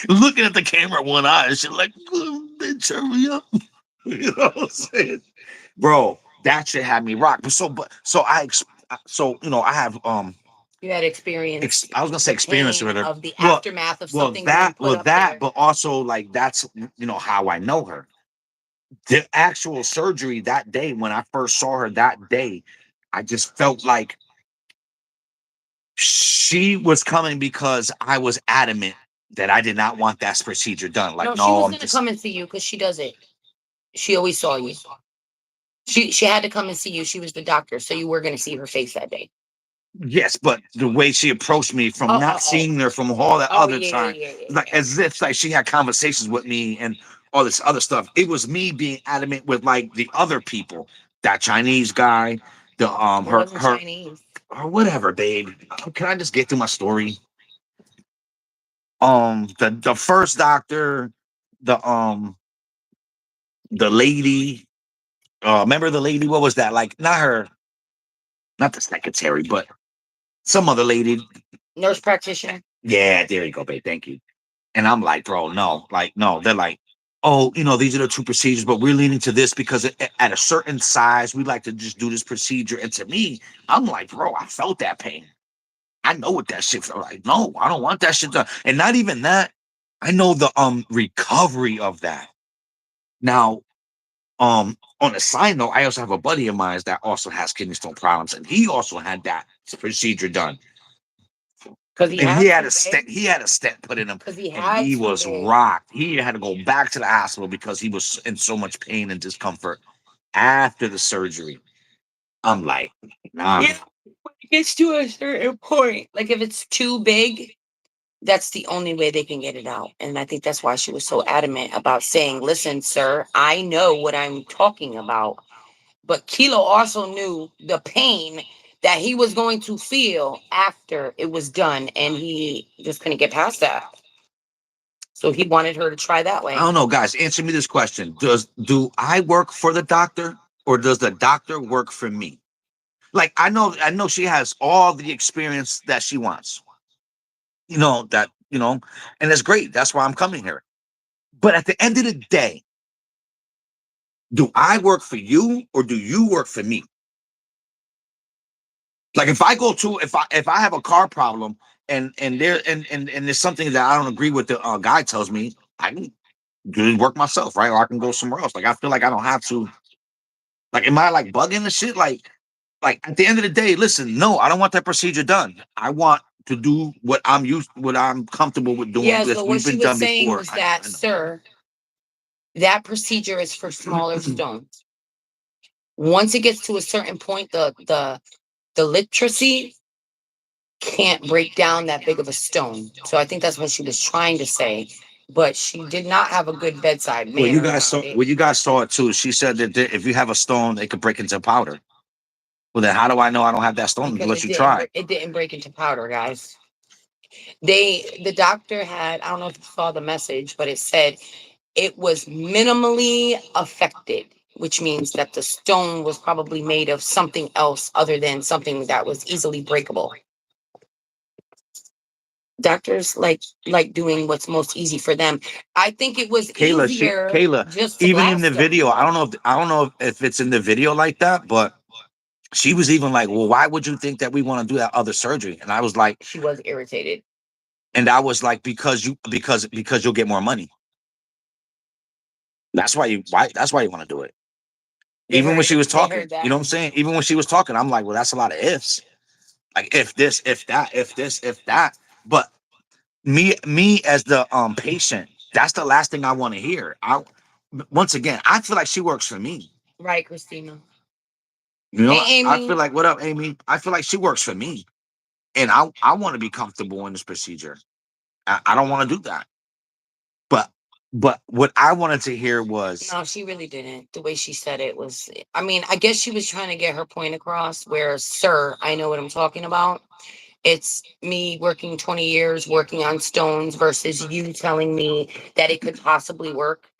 Looking at the camera one eye, and shit like, bitch, hurry up. You know what I'm saying, bro? That shit had me rock. I have You had experience. I was gonna say experience with her of the aftermath of something. But also like that's how I know her. The actual surgery that day when I first saw her that day, I just felt like she was coming because I was adamant that I did not want that procedure done. Like, no, she was gonna come and see you because she does it. She always saw you. She had to come and see you. She was the doctor, so you were gonna see her face that day. Yes, but the way she approached me from not seeing her from all that other time, like as if like she had conversations with me and all this other stuff. It was me being adamant with like the other people, that Chinese guy, the her Chinese. Or whatever, babe. Can I just get to my story? The first doctor, the lady, remember the lady? What was that? Like not her, not the secretary, but some other lady, nurse practitioner. Yeah, there you go, babe. Thank you. And I'm like, bro, no. They're like, oh, these are the two procedures, but we're leaning to this because at a certain size, we like to just do this procedure. And to me, I'm like, bro, I felt that pain. I know what that shit felt like. No, I don't want that shit done. And not even that. I know the recovery of that. Now, on a side note, I also have a buddy of mine that also has kidney stone problems, and he also had that procedure done. Because he had a stent put in him, and he was rocked. He had to go back to the hospital because he was in so much pain and discomfort after the surgery. I'm like, nah. Yeah, when it gets to a certain point, like if it's too big, that's the only way they can get it out. And I think that's why she was so adamant about saying, listen, sir, I know what I'm talking about. But Kilo also knew the pain that he was going to feel after it was done. And he just couldn't get past that. So he wanted her to try that way. I don't know, guys. Answer me this question. Do I work for the doctor or does the doctor work for me? Like, I know she has all the experience that she wants. And that's great. That's why I'm coming here. But at the end of the day, do I work for you or do you work for me? Like if I have a car problem and there's something that I don't agree with, the guy tells me, I can do work myself, right? Or I can go somewhere else. Like I feel like I don't have to. Like, am I like bugging the shit? Like at the end of the day, listen, no, I don't want that procedure done. I want to do what I'm comfortable with doing. Yeah, so what she was saying was that, sir, That procedure is for smaller stones. Once it gets to a certain point, the literacy can't break down that big of a stone. So I think that's what she was trying to say. But she did not have a good bedside manner. Well, you guys saw it too. She said that if you have a stone, it could break into powder. Well, then how do I know I don't have that stone unless you try? It didn't break into powder, guys. The doctor had, I don't know if you saw the message, but it said it was minimally affected, which means that the stone was probably made of something else other than something that was easily breakable. Doctors like doing what's most easy for them. I think it was easier. Kayla, even in the video, I don't know if it's in the video like that, but she was even like, well, why would you think that we want to do that other surgery? And I was like, she was irritated. And I was like, because you'll get more money. That's why you want to do it. Even when she was talking, you know what I'm saying? Even when she was talking, I'm like, well, that's a lot of ifs. Like if this, if that, if this, if that. But me as the patient, that's the last thing I want to hear. Once again, I feel like she works for me. Right, Christina. You know, hey, I feel like, what up, Amy? I feel like she works for me. And I want to be comfortable in this procedure. I don't want to do that. But what I wanted to hear was, no, she really didn't. The way she said it was, I mean, I guess she was trying to get her point across where, sir, I know what I'm talking about. It's me working 20 years working on stones versus you telling me that it could possibly work.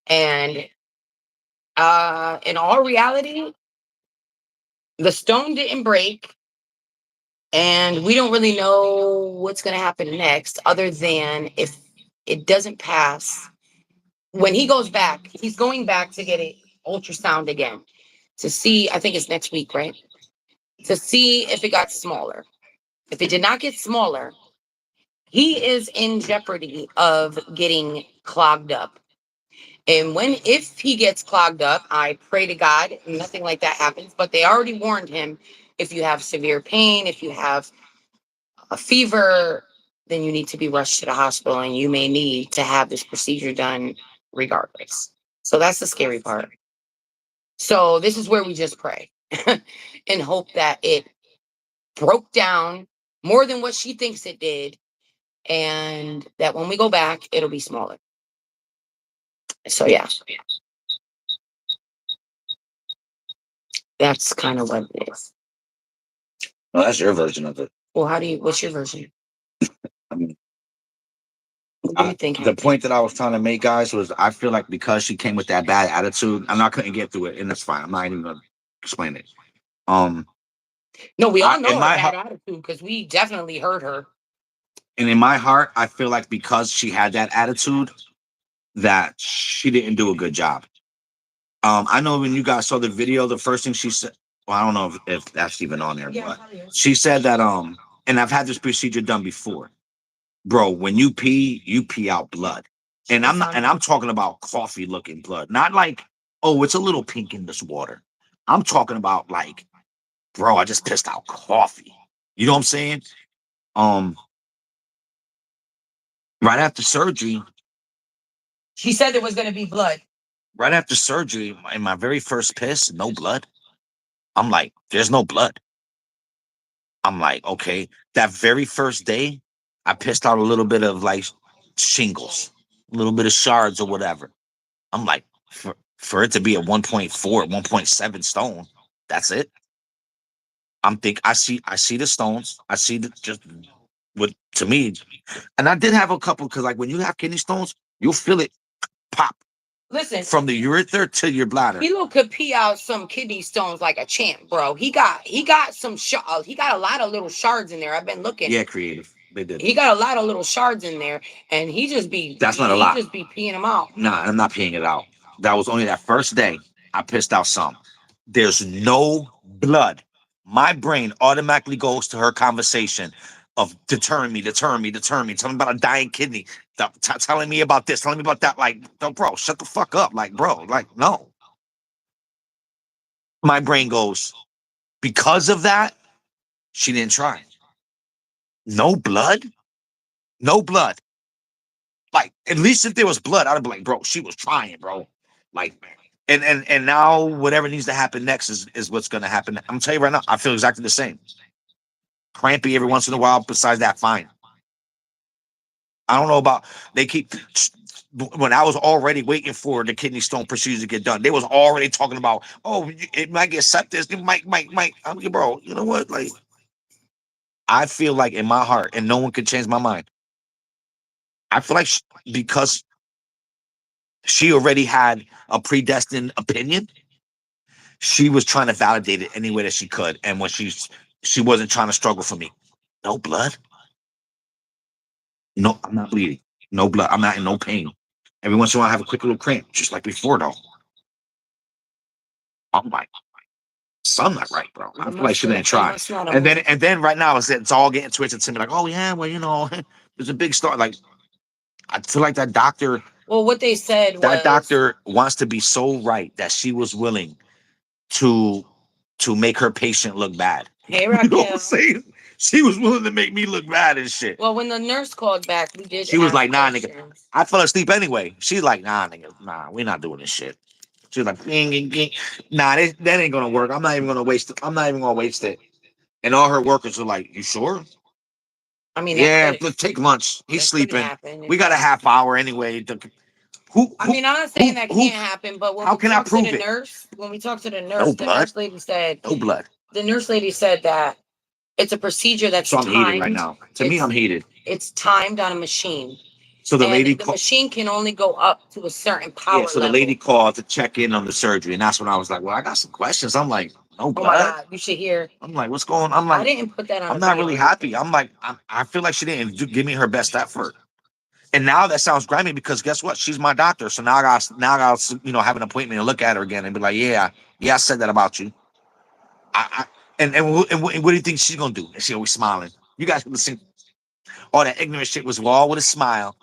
And in all reality, the stone didn't break. And we don't really know what's going to happen next, other than if it doesn't pass. When he goes back, he's going back to get an ultrasound again to see, I think it's next week, right? To see if it got smaller. If it did not get smaller, he is in jeopardy of getting clogged up. And if he gets clogged up, I pray to God nothing like that happens. But they already warned him, if you have severe pain, if you have a fever, then you need to be rushed to the hospital and you may need to have this procedure done regardless. So that's the scary part. So this is where we just pray and hope that it broke down more than what she thinks it did, and that when we go back, it'll be smaller. So yeah. That's kind of what it is. Well, that's your version of it. Well, what's your version? I mean, what do you think? The point that I was trying to make, guys, was I feel like because she came with that bad attitude, I couldn't get through it, and that's fine. I'm not even gonna explain it. No, we all know her bad attitude because we definitely heard her. And in my heart, I feel like because she had that attitude, that she didn't do a good job. I know when you guys saw the video, the first thing she said, well, I don't know if that's even on there, but she said that, and I've had this procedure done before. Bro, when you pee out blood. And I'm talking about coffee looking blood. Not like, oh, it's a little pink in this water. I'm talking about like, bro, I just pissed out coffee. You know what I'm saying? Right after surgery, she said there was going to be blood. Right after surgery, in my very first piss, no blood. I'm like, there's no blood. I'm like, okay. That very first day, I pissed out a little bit of like shingles, a little bit of shards or whatever. I'm like, for it to be a 1.4, 1.7 stone, that's it. I see the stones. I see just what to me, and I did have a couple because like when you have kidney stones, you'll feel it pop. Listen, from the urethra to your bladder. Philo could pee out some kidney stones like a champ, bro. He got some he got a lot of little shards in there. I've been looking. Yeah, creative. They did. He got a lot of little shards in there, and he just be that's not a lot. He just be peeing them out. Nah, I'm not peeing it out. That was only that first day I pissed out some. There's no blood. My brain automatically goes to her conversation of deterring me, telling me about a dying kidney, telling me about this, telling me about that. Like, no, bro, shut the fuck up. Like, bro, like, no. My brain goes, because of that, she didn't try. No blood? No blood. Like, at least if there was blood, I'd be like, bro, she was trying, bro. Like, and now whatever needs to happen next is what's gonna happen. I'm gonna tell you right now, I feel exactly the same. Crampy every once in a while. Besides that, fine. I don't know about they keep when I was already waiting for the kidney stone procedure to get done. They was already talking about, oh, it might get sepsis. It might. I'm like, bro, you know what? Like, I feel like in my heart, and no one could change my mind. I feel like because she already had a predestined opinion, she was trying to validate it any way that she could. And when she wasn't trying to struggle for me. No blood. No, I'm not bleeding. No blood. I'm not in no pain. Every once in a while, I have a quick little cramp, just like before, though. I'm like, something not right, bro. I feel like she didn't try. And then right now it's all getting twisted to me, like, oh yeah, well, there's a big start. Like, I feel like that doctor. Well, what they said was that doctor wants to be so right that she was willing to make her patient look bad. Hey, Raquel. You know what I'm saying? She was willing to make me look bad and shit. Well, when the nurse called back, we did. She was like, nah, nigga. I fell asleep anyway. She's like, nah, nigga, nah, we're not doing this shit. She was like, nah, that ain't gonna work. I'm not even gonna waste it. I'm not even gonna waste it. And all her workers are like, you sure? I mean, yeah, look, take lunch. He's sleeping. We got a half hour anyway. I mean, I'm not saying that can't happen, but when how we can I talked to prove the it? nurse, when we talked to the nurse, the blood. nurse lady said, No blood. The nurse lady said that it's a procedure that's So I'm heated right timed. now. To me, I'm heated. It's timed on a machine. So the And lady the machine can only go up to a certain power Yeah, so the level. lady called to check in on the surgery, and that's when I was like, well, I got some questions. I'm like, no Oh blood. my God, you should hear. I'm like, what's going on? I'm like, I didn't put that on. I'm not really happy. I'm like, I feel like she didn't give me her best effort. And now that sounds grimy because guess what? She's my doctor. So now I got have an appointment and look at her again and be like, yeah, I said that about you. And what do you think she's gonna do? And she always smiling. You guys listen. All that ignorant shit was all with a smile.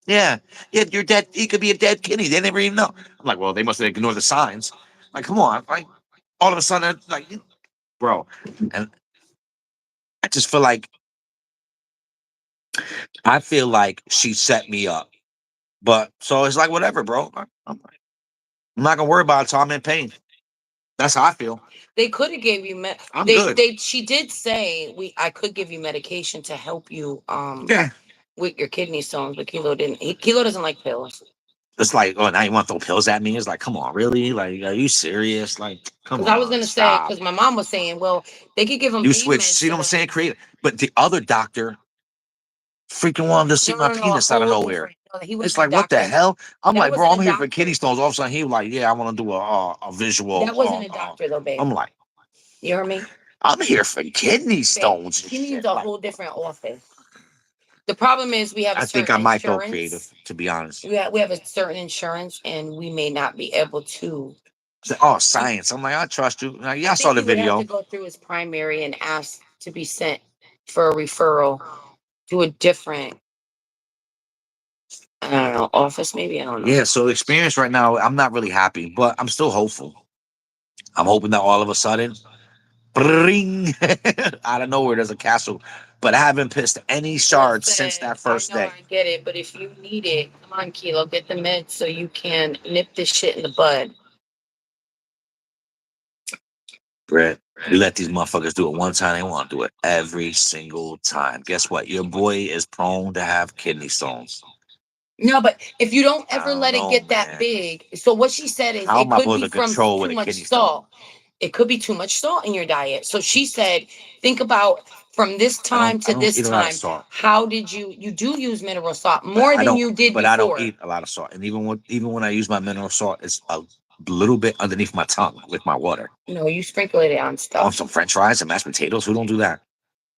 Yeah, you're dead. He could be a dead kidney. They never even know. I'm like, well, they must have ignored the signs. Like, come on, like, all of a sudden, like, bro, and I just feel like she set me up. But so it's like whatever, bro. I'm not gonna worry about it till I'm in pain. That's how I feel. They could have gave you I'm good. She did say I could give you medication to help you Yeah. with your kidney stones, but Kilo didn't. Kilo doesn't like pills. It's like, oh, now you want to throw pills at me? It's like, come on, really? Like, are you serious? Like, come on. Because I was gonna say, because my mom was saying, well, they could give him. You switch. See what I'm saying? Creative. But the other doctor freaking wanted to see my penis out of nowhere. It's like, what the hell? I'm like, bro, I'm here for kidney stones. All of a sudden, he was like, yeah, I want to do a visual. That wasn't a doctor though, babe. I'm like, you heard me? I'm here for kidney stones. He needs a whole different office. The problem is we have. I think I might go creative, to be honest. We have a certain insurance, and we may not be able to. Oh, science! I'm like, I trust you. Like, yeah, I saw the video. Have to go through his primary and ask to be sent for a referral to a different. I don't know, office maybe. I don't know. Yeah, so the experience right now, I'm not really happy, but I'm still hopeful. I'm hoping that all of a sudden, bring out of nowhere, there's a castle. But I haven't pissed any shards since that first day. I get it, but if you need it, come on, Kilo, get the meds so you can nip this shit in the bud. Brett, you let these motherfuckers do it one time, they want to do it every single time. Guess what? Your boy is prone to have kidney stones. No, but if you don't ever let it get that big, so what she said is it could be from too much salt. It could be too much salt in your diet. So she said, think about from this time to this time. How did you do use mineral salt more than you did before? But I don't eat a lot of salt, and even when I use my mineral salt, it's a little bit underneath my tongue with my water. No, you sprinkle it on stuff. On some French fries and mashed potatoes. Who don't do that?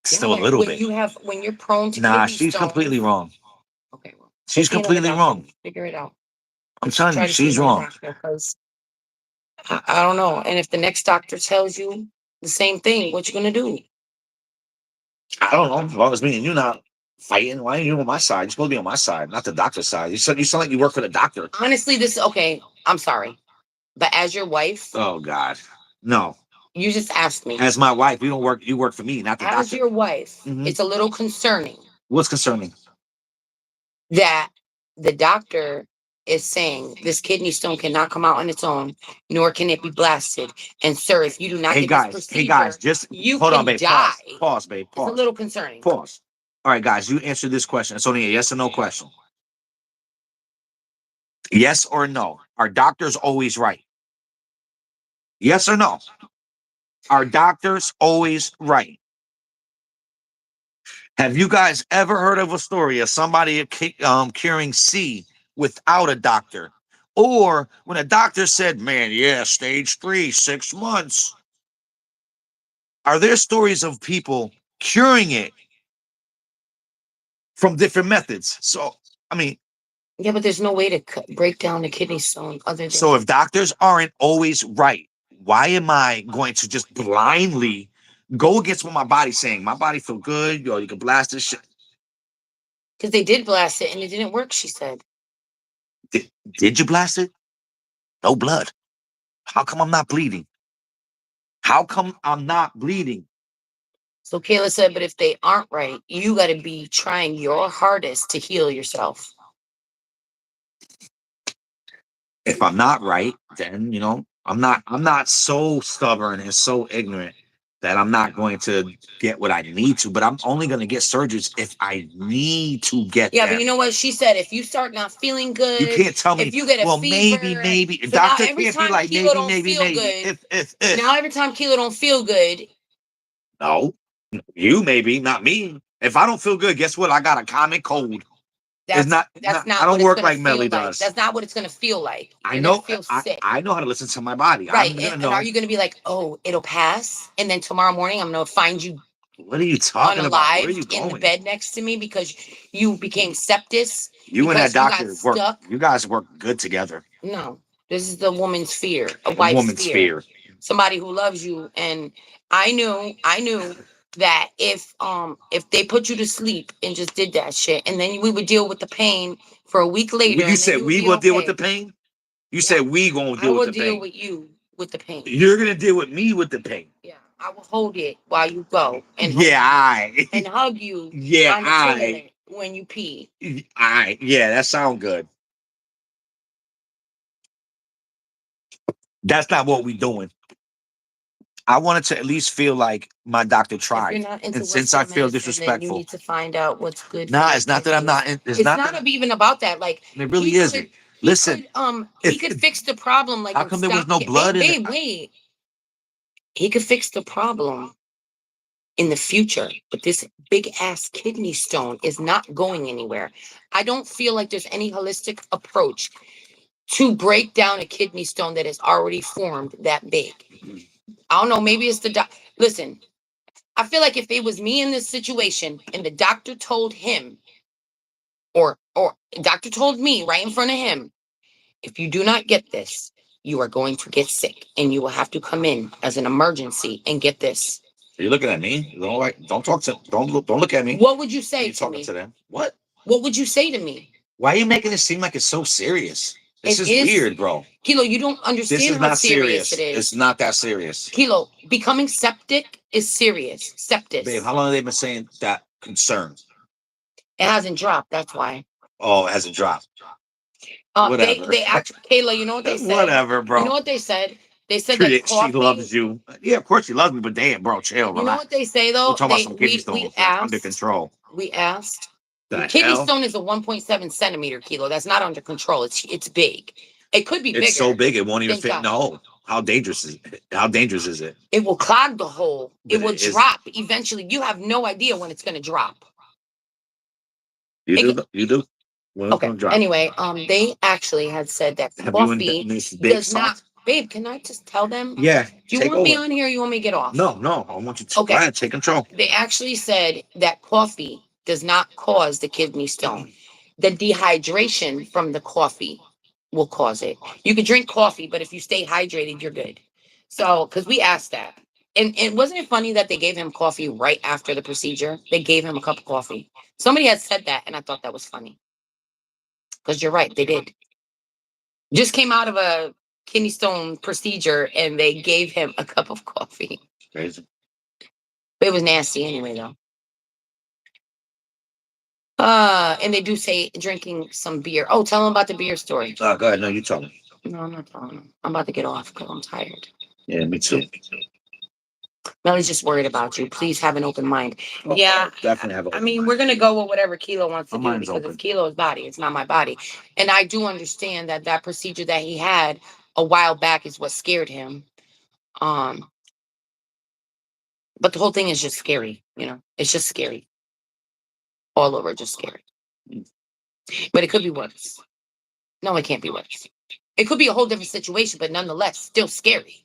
Still a little bit. When you're prone to nah, she's completely wrong. Okay, well, she's completely wrong. Figure it out. I'm telling you, she's wrong. Because I don't know. And if the next doctor tells you the same thing, what you gonna do? I don't know. As long as me and you not fighting, why are you on my side? You're supposed to be on my side, not the doctor's side. You sound like you work for the doctor. Honestly, this is okay. I'm sorry, but as your wife, oh God, no. You just asked me. As my wife, we don't work. You work for me, not the doctor. As your wife, it's a little concerning. What's concerning? that the doctor is saying this kidney stone cannot come out on its own, nor can it be blasted. And sir, if you do not get this procedure, hey guys, just you hold can on, babe. die. Pause, babe. It's a Pause. little concerning. Pause. All right, guys, you answer this question. It's only a yes or no question. Yes or no? Are doctors always right? Yes or no? Are doctors always right? Have you guys ever heard of a story of somebody curing C without a doctor? Or when a doctor said, man, yeah, stage 3, 6 months. Are there stories of people curing it from different methods? So, I mean, Yeah, but there's no way to break down the kidney stone other than. so if doctors aren't always right, why am I going to just blindly go against what my body's saying? My body feel good, yo, you can blast this shit. Because they did blast it and it didn't work, she said. Did you blast it? No blood. How come I'm not bleeding? How come I'm not bleeding? So Kayla said, but if they aren't right, you got to be trying your hardest to heal yourself. If I'm not right, then I'm not so stubborn and so ignorant that I'm not going to get what I need to, but I'm only going to get surgeries if I need to get Yeah, them. but you know what she said? If you start not feeling good, you can't tell me. If you get a fever, maybe. So Doctor now every can't time be like Kilo don't maybe. Good, If now every time Kilo don't feel good, no, you maybe not me. If I don't feel good, guess what? I got a common cold. That's not. I don't work like Melly like. does. That's not what it's gonna feel like. I know. Feel sick. I know how to listen to my body. Right. I'm gonna And are you gonna be like, oh, it'll pass, and then tomorrow morning I'm gonna find you What are you talking about? Where are you going? in the bed next to me because you became septis. You and that doctor work. You guys work good together. No, this is the woman's fear, a wife's fear. Somebody who loves you, and I knew that if they put you to sleep and just did that shit, and then we would deal with the pain for a week later. You said we will deal with the pain. You said we gonna deal with the pain. I will deal with you with the pain. You're gonna deal with me with the pain. Yeah, I will hold it while you go, and and hug you. Yeah, on the toilet when you pee. Yeah, that sounds good. That's not what we doing. I wanted to at least feel like my doctor tried. And since I feel disrespectful, you need to find out what's good. Nah, it's not that I'm not. It's not even about that. Like it really isn't. Listen, he could fix the problem. Like, how come there was no blood in it? Wait, he could fix the problem in the future, but this big ass kidney stone is not going anywhere. I don't feel like there's any holistic approach to break down a kidney stone that is already formed that big. I don't know. Maybe it's listen. I feel like if it was me in this situation and the doctor told him, or doctor told me right in front of him, if you do not get this, you are going to get sick and you will have to come in as an emergency and get this. Are you looking at me? Don't talk to. Don't look at me. What would you say to talking me? To them? What? What would you say to me? Why are you making it seem like it's so serious? This is weird, bro. Kilo, you don't understand this is how not serious it is. It's not that serious. Kilo, becoming septic is serious. Septis. Babe, how long have they been saying that concern? It hasn't dropped. That's why. Oh, it hasn't dropped. Whatever. They actually, Kayla, you know what they said? Whatever, bro. You know what they said? They said that coffee, she loves you. Yeah, of course she loves me, but damn, bro, chill. Relax. You know what they say though? We're talking about some kidney stones under control. We asked. The kidney stone is a 1.7 centimeter kilo. That's not under control. It's big. It could be bigger. It's so big it won't even fit in the hole. How dangerous is it? How dangerous is it? It will clog the hole. It will drop eventually. You have no idea when it's going to drop. You do. Okay. Anyway, they actually had said that coffee does not. Babe, can I just tell them? Yeah. Do you want me on here or you want me to get off? No. I want you to go ahead, take control. They actually said that coffee does not cause the kidney stone. The dehydration from the coffee will cause it. You can drink coffee, but if you stay hydrated, you're good. So, because we asked that. And wasn't it funny that they gave him coffee right after the procedure? They gave him a cup of coffee. Somebody had said that, and I thought that was funny. Because you're right, they did. Just came out of a kidney stone procedure, and they gave him a cup of coffee. Crazy. But it was nasty anyway, though. And they do say drinking some beer. Oh, tell them about the beer story. Go ahead. No, you tell me. No, I'm not telling them. I'm about to get off because I'm tired. Yeah, me too. Melly's just worried about you. Please have an open mind. Yeah, definitely have. I mean, we're gonna go with whatever Kilo wants to My do mind's because open. it's Kilo's body. It's not my body, and I do understand that that procedure that he had a while back is what scared him. But the whole thing is just scary. You know, it's just scary. All over, just scary. But it could be worse. No, it can't be worse. It could be a whole different situation, but nonetheless, still scary.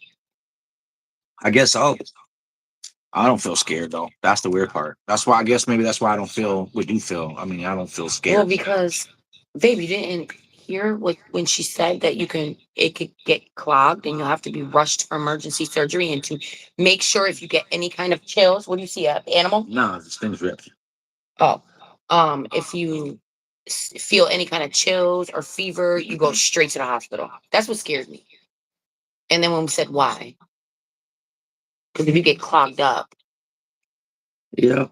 I guess so. I don't feel scared though. That's the weird part. That's why I guess maybe that's why I don't feel what you feel. I mean, I don't feel scared. Well, because babe, you didn't hear what when she said that it could get clogged and you'll have to be rushed for emergency surgery and to make sure if you get any kind of chills. What do you see? A animal? No, this thing's ripped. Oh, if you feel any kind of chills or fever, you go straight to the hospital. That's what scared me. And then when we said why, because if you get clogged up, Yeah.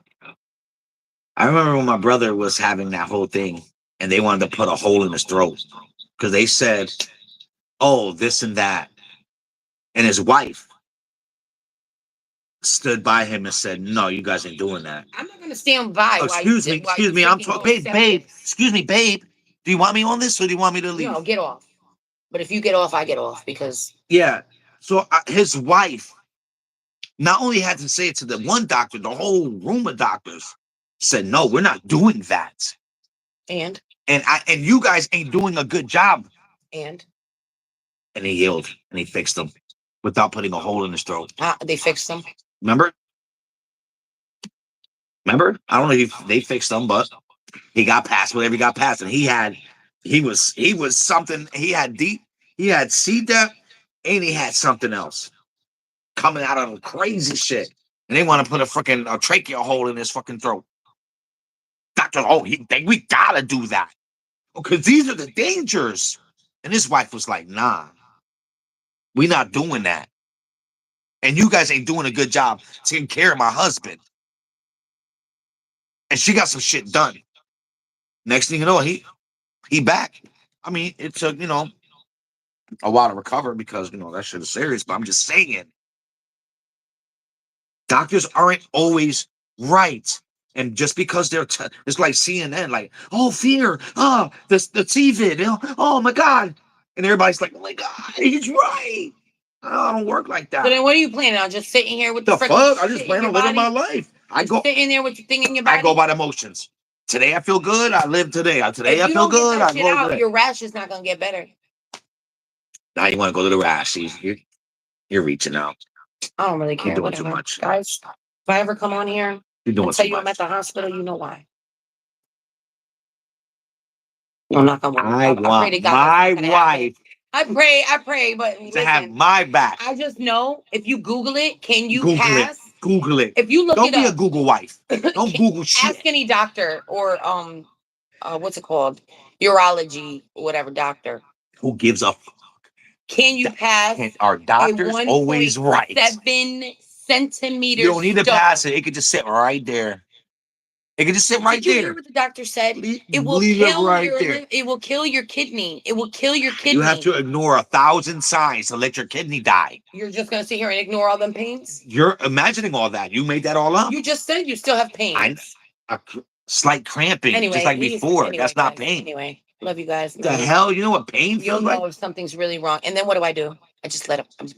I remember when my brother was having that whole thing and they wanted to put a hole in his throat because they said, oh, this and that. And his wife stood by him and said, no, you guys ain't doing that. I'm not going to stand by. Oh, excuse me. I'm talking. Babe, excuse me, babe. Do you want me on this or do you want me to leave? No, get off. But if you get off, I get off because. Yeah. So his wife not only had to say it to the one doctor, the whole room of doctors said, no, we're not doing that. And you guys ain't doing a good job. And he healed and he fixed him without putting a hole in his throat. They fixed him. Remember? I don't know if they fixed him, but he got past whatever he got past. And he was something. He had C depth and he had something else coming out of crazy shit. And they want to put a freaking trachea hole in his fucking throat. Doctor, we gotta do that. Because these are the dangers. And his wife was like, nah, we not doing that. And you guys ain't doing a good job taking care of my husband. And she got some shit done. Next thing you know, he back. I mean, it took, a while to recover because, that shit is serious. But I'm just saying, doctors aren't always right. And just because it's like CNN, like, oh, fear, the TVID, oh my God. And everybody's like, oh my God, he's right. I don't work like that. So then what are you planning on? Just sitting here with the fuck? I just plan on living my life. I go sitting there with your thing in your body. I go by the emotions. Today I feel good. I live today. Today I feel good. I go today. Your rash is not gonna get better. Now you want to go to the rash. You're reaching out. I don't really care. You're doing too much, guys. If I ever come on here you're doing and tell too you much. I'm at the hospital, you know why. No, knock on wood. I want my wife. I pray, but to have my back. I just know if you Google it, can you Google Google it. If you look Don't it be up, a Google wife. Don't Google shit. Ask any doctor or what's it called? Urology, whatever doctor. Who gives a fuck? Can you pass? Our doctor's always right. 7 centimeters. You don't need to pass it. It could just sit right there. It could just sit right there. Did you hear what the doctor said? It will kill it will kill your kidney. It will kill your kidney. You have to ignore 1,000 signs to let your kidney die. You're just gonna sit here and ignore all them pains? You're imagining all that. You made that all up. You just said you still have pains. A slight cramping, just like before. That's not pain. Anyway, love you guys. The hell? You know what pain feels like? You'll know if something's really wrong. And then what do? I just let him.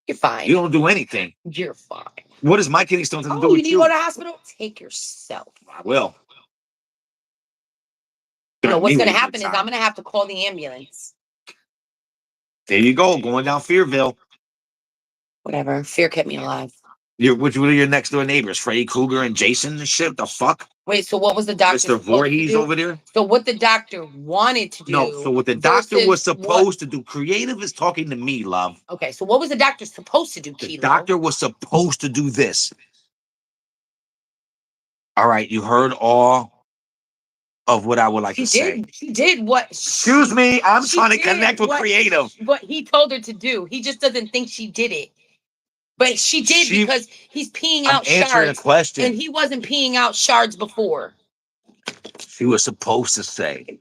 You're fine. You don't do anything. You're fine. What does my kidney stone have to do with you? You need to go to the hospital? Take yourself. I will. What's going to happen is I'm going to have to call the ambulance. There you go, going down Fearville. Whatever. Fear kept me alive. Which one of your next door neighbors? Freddy Krueger and Jason and shit? The fuck? Wait, so what was the doctor? Mr. Voorhees over there? So what the doctor wanted to do? No, so what the doctor was supposed to do. Creative is talking to me, love. Okay, so what was the doctor supposed to do, The doctor was supposed to do this. All right, you heard all of what I would like to say. She did what? Excuse me, I'm trying to connect with Creative. What he told her to do. He just doesn't think she did it. But she did because he's peeing out shards. Answering a question. And he wasn't peeing out shards before. She was supposed to say,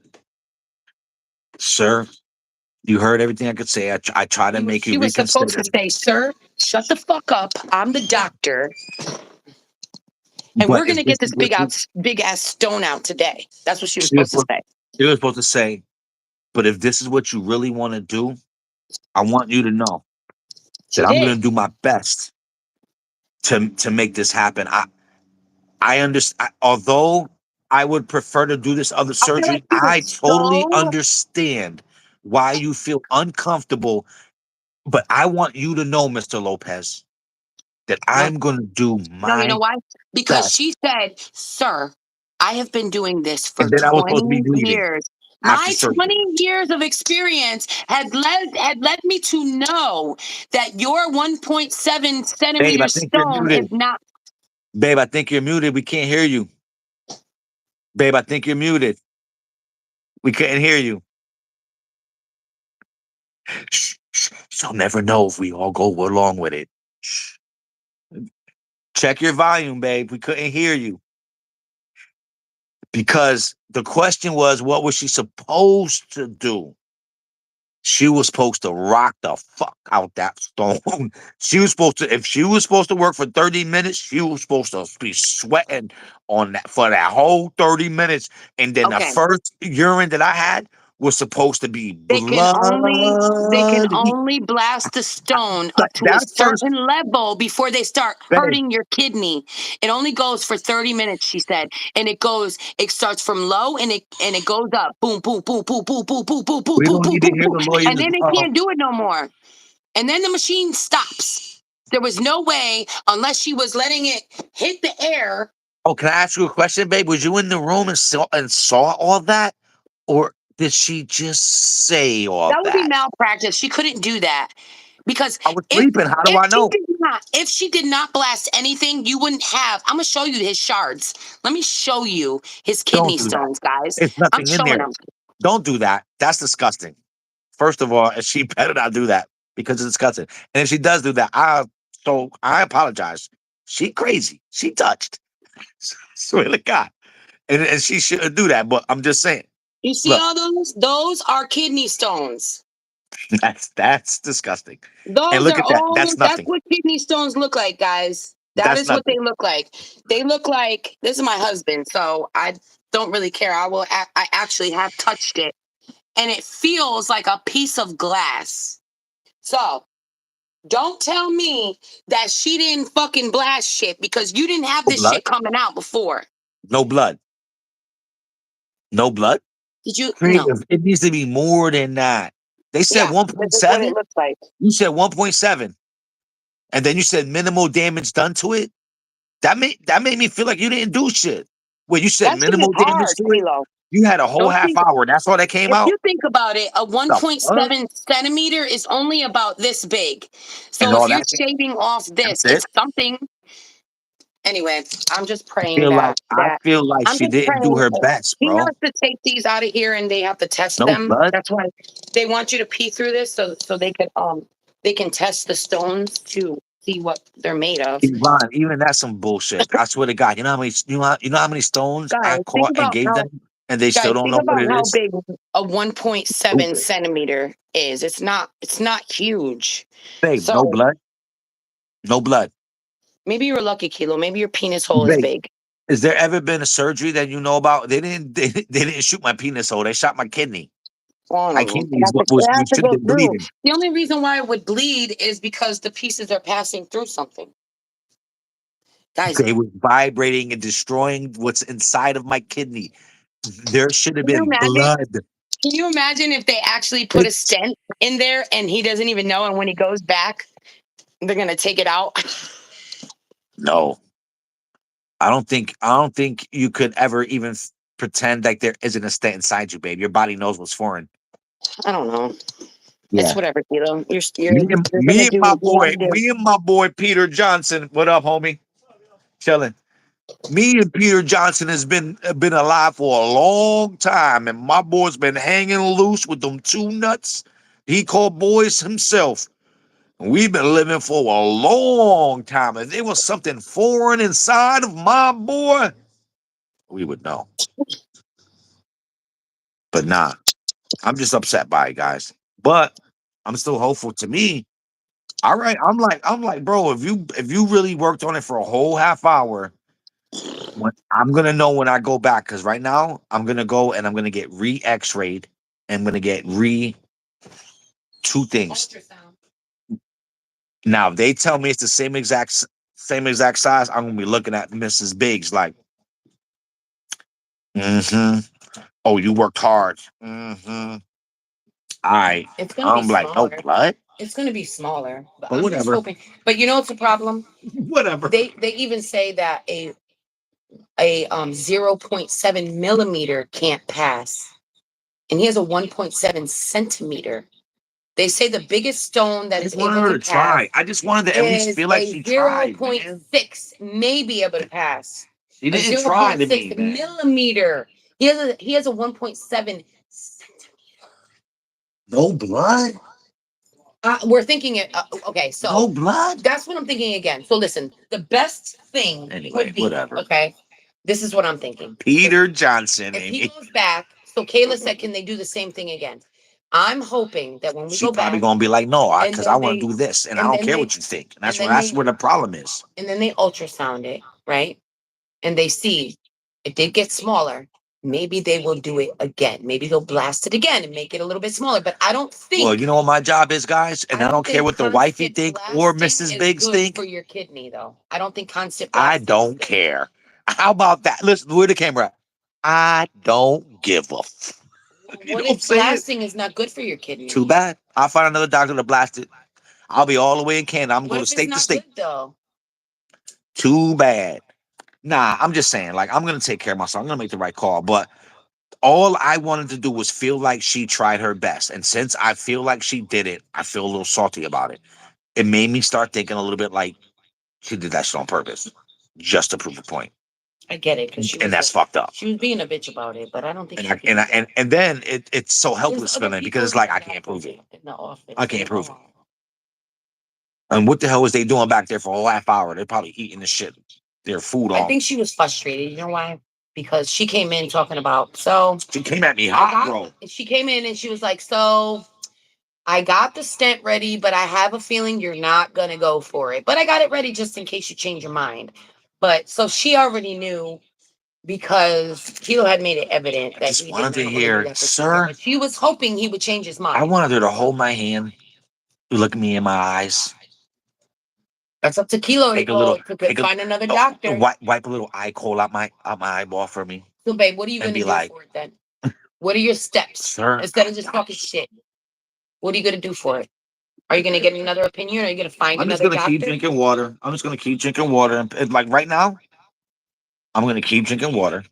"Sir, you heard everything I could say. I try to make you She was supposed reconsider." to say, "Sir, shut the fuck up. I'm the doctor, and But we're if gonna this get is this what you, big ass stone out today." That's what she was she was supposed to supposed, say. she was supposed to say, "But if this is what you really want to do, I want you to know She that I'm going did. to do my best to make this happen. I understand. Although I would prefer to do this other I feel like surgery, she I was totally so. understand why you feel uncomfortable. But I want you to know, Mr. Lopez, that No, I'm going to do no, you know my why? Because best." she said, "Sir, I have been doing this for And then I was supposed to be 20 bleeding years. after My surgery. 20 years of experience had led me to know that your 1.7 Babe, centimeter I think you're stone is muted. not." Babe, I think you're muted. We can't hear you. Babe, I think you're muted. We couldn't hear you. Shh, shh. She'll never know if we all go along with it. Shh. Check your volume, babe. We couldn't hear you. Because the question was, what was she supposed to do? She was supposed to rock the fuck out that stone. She was supposed to, if she was supposed to work for 30 minutes, she was supposed to be sweating on that for that whole 30 minutes. And then the Okay. first urine that I had was supposed to be They can only they can bloody. only blast the stone But up to a that first, certain level before they start babe, hurting your kidney. It only goes for 30 minutes, she said. And it starts from low and it goes up. Boom, boom, boom, boom, boom, boom, boom, boom, boom, we boom, don't boom, need to boom, hear boom. the lawyers. And then they can't do it no more. And then the machine stops. There was no way unless she was letting it hit the air. Oh, can I ask you a question, babe? Was you in the room and saw all that? Or did she just say all That would be that? malpractice. She couldn't do that. Because I was if sleeping. How do I know? if she did not blast anything, you wouldn't have. I'm gonna show you his shards. Let me show you his Don't kidney do that. stones, guys. There's I'm nothing in showing there. them. Don't do that. That's disgusting. First of all, she better not do that because it's disgusting. And if she does do that, I apologize. She crazy. She touched. Swear to God. And she shouldn't do that. But I'm just saying. You see Look, all those? Those are kidney stones. that's disgusting. And Those look are at that. all. That's That's nothing. what kidney stones look like, guys. That That's is what nothing. they look like. They look like. This is my husband, so I don't really care. I actually have touched it, and it feels like a piece of glass. So don't tell me that she didn't fucking blast shit because you didn't have No this blood. shit coming out before. No blood. No blood. Did you? No. Creative. It needs to be more than that. They said Yeah, this is what it 1.7. looks like. You said 1.7. And then you said minimal damage done to it. That made me feel like you didn't do shit. Well, you said That shit is minimal damage hard, to it. Kilo. You had a whole Don't half think. hour. That's all that came If out. you think about it, a The fuck? 1.7 centimeter is only about this big. And So if all you're that. shaving off That's this, it. it's something. Anyway, I'm just I praying feel like that I feel like I'm she just didn't do praying her that best, he bro. has to take these out of here and they have to test No them. blood. That's why they want you to pee through this so they can test the stones to see what they're made of. Yvonne, even that's some bullshit. I swear to God. You know how many stones I Guys, think caught and about gave how them, and they still guys don't think know what about it how is. big a 1.7 Stupid. centimeter is. It's not huge. Babe, no So blood. No blood. maybe you're lucky, Kilo. Maybe your penis hole is Babe, big. has there ever been a surgery that you know about? They didn't shoot my penis hole. They shot my kidney. Well, I My don't know. kidney is what was It has you to should have go been through. bleeding. The only reason why it would bleed is because the pieces are passing through something. Guys, They were vibrating and destroying what's inside of my kidney. There should have can you been imagine? blood. Can you imagine if they actually put a It's, stent in there and he doesn't even know, and when he goes back, they're gonna take it out? no, I don't think you could ever even pretend like there isn't a stent inside you, babe. Your body knows what's foreign. I don't know. It's Yeah. whatever, Kilo. You're Me and, you're gonna me and do my what you boy, want to do. me and my boy Peter Johnson. What up, homie? Chilling. Me and Peter Johnson has been alive for a long time, and my boy's been hanging loose with them two nuts he called boys himself. We've been living for a long time. If there was something foreign inside of my boy, we would know. But nah, I'm just upset by it, guys. But I'm still hopeful. To me, all right. I'm like, bro, if you really worked on it for a whole half hour, I'm gonna know when I go back. Because right now, I'm gonna go and I'm gonna get X-rayed. And I'm gonna get two things. Ultrasound. Now, if they tell me it's the same exact size, I'm gonna be looking at Mrs. Biggs like, mm-hmm. Oh, you worked hard. Mm-hmm. It's gonna be Like, no smaller. blood. It's gonna be smaller. But But I'm just whatever. hoping. But you know what's the problem? Whatever. They even say that a 0.7 millimeter can't pass, and he has a 1.7 centimeter. They say the biggest stone that I is just wanted able her to to try. pass I just wanted to at least is feel like a she tried, man. 0.6 may be able to pass. She A didn't try to me, 0.6 man. millimeter. He has a 1.7 centimeter. No blood. We're thinking it. Okay, so No blood. that's what I'm thinking again. So listen, the best thing Anyway, would be whatever. okay. This is what I'm thinking. Peter Johnson, If he Amy. goes back, so Kayla said, can they do the same thing again? I'm hoping that when we She go probably back, gonna be like, no, and because I then want to they do this, and I and don't then care they what you think. And and then that's they where the problem is. and then they ultrasound it, right? And they see it did get smaller. Maybe they will do it again. Maybe they'll blast it again and make it a little bit smaller. But I don't think. Well, you know what my job is, guys, and I don't care think what the wifey constant think or blasting Mrs. is Biggs good think. for your kidney, though. I don't think constant I blasting. don't care. How about that? Listen, where the camera at? I don't give a you What know what I'm if saying? blasting is not good for your kidney? Too bad. I'll find another doctor to blast it. I'll be all the way in Canada. I'm What going if to it's state to not state. good though? Too bad. Nah, I'm just saying, like, I'm going to take care of myself. I'm going to make the right call. But all I wanted to do was feel like she tried her best. And since I feel like she did it, I feel a little salty about it. It made me start thinking a little bit like she did that shit on purpose, just to prove a point. I get it because And that's fucked up. she was being a bitch about it, but I don't think. And then it's so helpless other feeling because it's people like I can't prove it. in the office. I can't prove it. And what the hell was they doing back there for a whole half hour? They're probably eating the shit, their food I all. think she was frustrated. You know why? Because she came in talking about so She came at me hot, bro. she came in and she was like, so I got the stent ready, but I have a feeling you're not gonna go for it. But I got it ready just in case you change your mind. But so she already knew because Kilo had made it evident that just he wanted did to not wanna do hear, that for sir. Kilo, but she was hoping he would change his mind. I wanted her to hold my hand, look me in my eyes. That's up to Kilo Take to a little, find another doctor. wipe a little eye coal out my eyeball for me. So, babe, what are you gonna do for it then? What are your steps, sir? Instead of just talking shit, what are you gonna do for it? Are you gonna get another opinion? Or are you gonna find I'm just another gonna keep doctor? drinking water. I'm just gonna keep drinking water, and like right now, I'm gonna keep drinking water.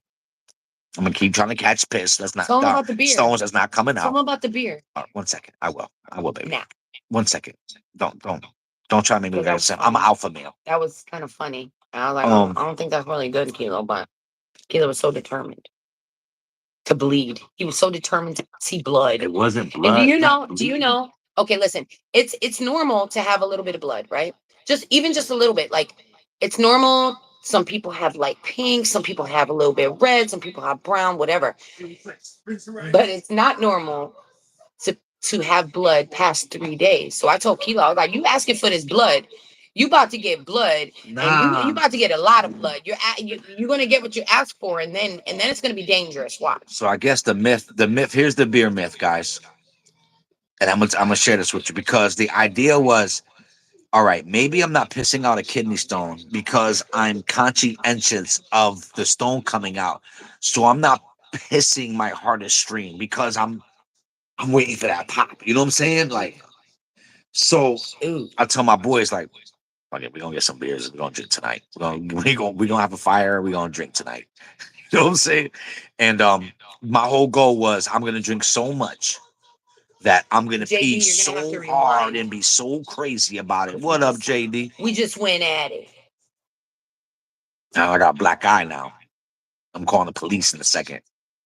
I'm gonna keep trying to catch piss. That's not Tell 'em about the beer. stones. That's not coming Tell out. them about the beer. 1 second. I will, baby. Nah, 1 second. Don't try to make me because that look was I'm an funny. alpha male. That was kind of funny. And I was like, I don't think that's really good, Kilo, but Kilo was so determined to bleed. He was so determined to see blood. It wasn't And blood. do you know? Okay, listen. It's normal to have a little bit of blood, right? Just a little bit. Like it's normal. Some people have like pink, some people have a little bit red, some people have brown, whatever. But it's not normal to have blood past 3 days. So I told Kilo, I was like, you asking for this blood. You about to get blood, and you about to get a lot of blood. You're gonna get what you ask for, and then it's gonna be dangerous. Watch. So I guess the myth. Here's the beer myth, guys. And I'm gonna share this with you because the idea was, all right, maybe I'm not pissing out a kidney stone because I'm conscientious of the stone coming out. So I'm not pissing my hardest stream because I'm waiting for that pop. You know what I'm saying? Like, so I tell my boys, like, okay, we're gonna get some beers, we're gonna drink tonight. We're gonna have a fire, we're gonna drink tonight. You know what I'm saying? And my whole goal was I'm gonna drink so much that I'm gonna pee so hard and be so crazy about it. What up, JD? We just went at it. Now I got a black eye now. I'm calling the police in a second.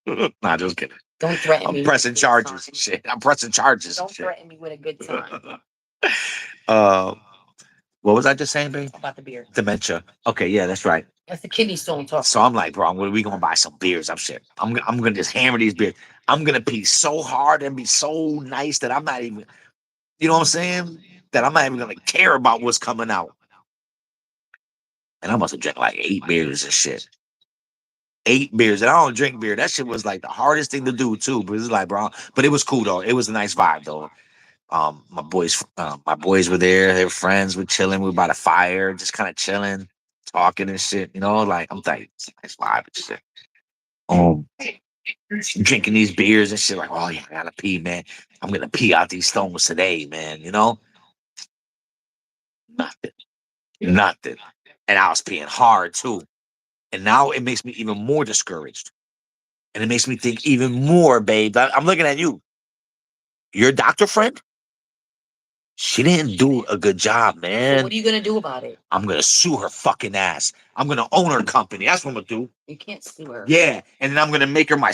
Nah, just kidding. Don't threaten me. I'm pressing charges. Shit. I'm pressing charges. Don't threaten me with a good time. What was I just saying, babe? About the beer. Dementia. Okay, yeah, that's right. That's the kidney stone talk. So I'm like, bro, we gonna buy some beers. I'm shit. I'm gonna just hammer these beers. I'm gonna pee so hard and be so nice that I'm not even, you know what I'm saying? That I'm not even gonna care about what's coming out. And I must have drank like 8 beers and shit. 8 beers, and I don't drink beer. That shit was like the hardest thing to do too. But it's like, bro, but it was cool though. It was a nice vibe though. My boys were there. They were friends. We're chilling. We were by the fire, just kind of chilling, talking and shit. You know, like I'm like, it's a nice vibe and shit. Um, drinking these beers and shit. Like, oh yeah, I gotta pee, man. I'm gonna pee out these stones today, man. You know, nothing, nothing. And I was peeing hard too. And now it makes me even more discouraged. And it makes me think even more, babe. I'm looking at you. Your doctor friend? She didn't do a good job, So man. what are you gonna do about it? I'm gonna sue her fucking ass. I'm gonna own her company. That's what I'm gonna do. You can't sue her. Yeah. And then I'm gonna make her my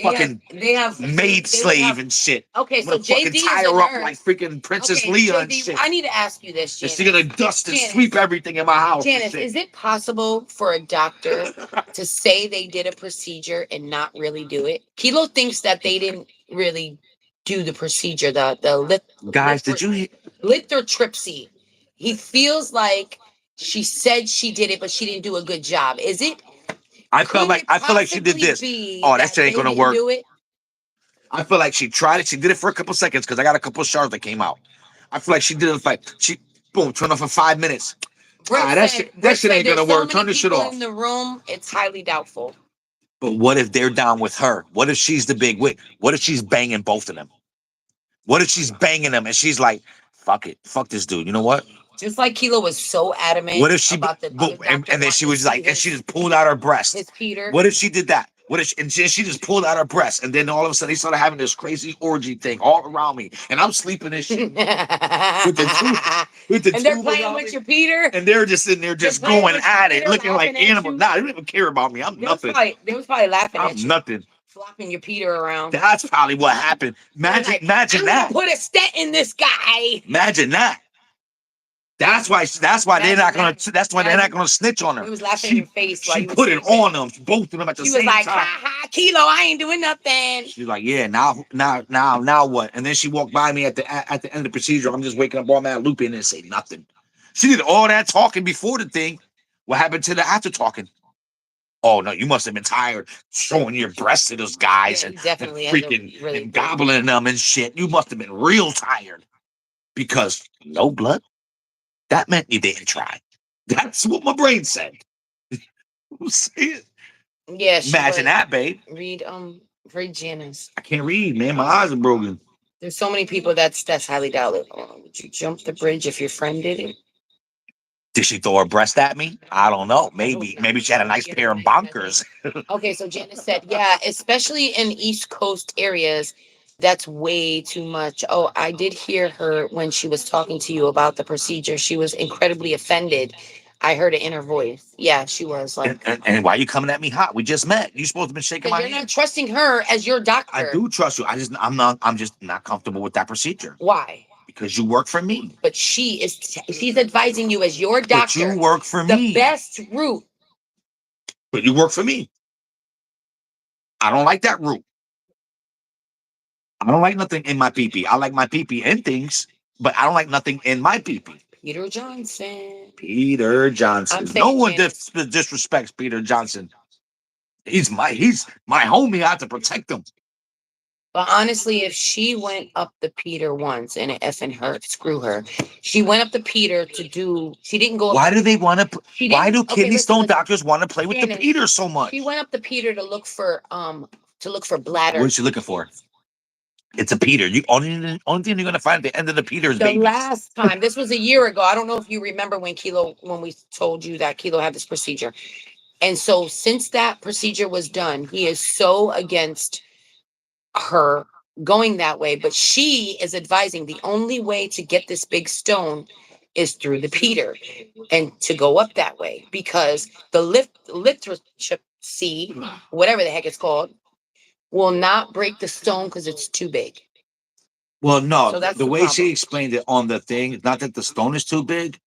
fucking they have maid they slave have- and shit. Okay, I'm so gonna fucking JD tie is a her up nurse. like freaking Princess Okay, Leia and JD, shit. I need to ask you this, And Janice. she's gonna dust and Janice. sweep everything in my house. and Janice, shit. is it possible for a doctor to say they did a procedure and not really do it? Kilo thinks that they didn't really do the procedure, the Guys, did you hear? lithotripsy. He feels like she said she did it, but she didn't do a good job. Is it? I feel like she did possibly this. be Oh, that shit ain't they gonna didn't work. do it? I feel like she tried it. She did it for a couple seconds because I got a couple of shards that came out. I feel like she did it like she boom, turn off for 5 minutes. That shit ain't gonna work. Turn this shit off. In the room, it's highly doubtful. But what if they're down with her? What if she's the big wig? What if she's banging both of them? What if she's banging them and she's like, fuck it, fuck this dude. You know what? Just like Kilo was so adamant. What if she about the boom, other and then she was like, and she his, just pulled out her breast. his Peter. What if she did that? What if she just pulled out her breast, and then all of a sudden they started having this crazy orgy thing all around me, and I'm sleeping and shit with the and they're tube playing around with me, your Peter. and they're just sitting there just playing going with your at it, Peter, looking like laughing at animals. you. Nah, they don't even care about me. I'm nothing. They was probably laughing at I'm you, nothing. flopping your Peter around. That's probably what happened. Imagine I'm gonna that. put a stent in this guy. Imagine that. That's why they're not gonna. That's why they're not gonna snitch on her. He was laughing in your face while She you was put it sleeping. on them, both of them at the She same was like, time. ha ha, Kilo, I ain't doing nothing. She's like, yeah, now what? And then she walked by me at the end of the procedure. I'm just waking up all mad loopy and didn't say nothing. She did all that talking before the thing. What happened to the after talking? Oh no, you must have been tired showing your breasts to those guys Yeah, and definitely freaking really and gobbling them and shit. You must have been real tired because no blood. That meant you didn't try. That's what my brain said. Yeah, imagine that, babe. Read Janice. I can't read, man. My eyes are broken. There's so many people that's highly doubted. Oh, would you jump the bridge if your friend did it? Did she throw her breast at me? I don't know. Maybe she had a nice pair of bonkers. Okay, so Janice said, yeah, especially in East Coast areas, that's way too much. Oh, I did hear her when she was talking to you about the procedure. She was incredibly offended. I heard it in her voice. Yeah, she was like. And why are you coming at me hot? We just met. You're supposed to be shaking my hand. You're not trusting her as your doctor. I do trust you. I'm just not comfortable with that procedure. Why? Because you work for me. But she's advising you as your doctor. But you work for me. The best route. But you work for me. I don't like that route. I don't like nothing in my pee-pee. I like my pee-pee in things, but I don't like nothing in my pee-pee. Peter Johnson. No one disrespects Peter Johnson. He's my homie. I have to protect him. But honestly, if she went up the Peter once and it effing hurt, screw her. She went up the Peter to do. She didn't go. Why do they want to? Why do kidney stone doctors want to play with Janice, the Peter so much? She went up the Peter to look for bladder. What is she looking for? It's a Peter. You only thing you're gonna find at the end of the Peter is babies. Last time, this was a year ago. I don't know if you remember when we told you that Kilo had this procedure. And so since that procedure was done, he is so against her going that way. But she is advising the only way to get this big stone is through the Peter and to go up that way because the lithotripsy, whatever the heck it's called, will not break the stone because it's too big. Well, no, So that's the way problem. she explained it on the thing, not that the stone is too big,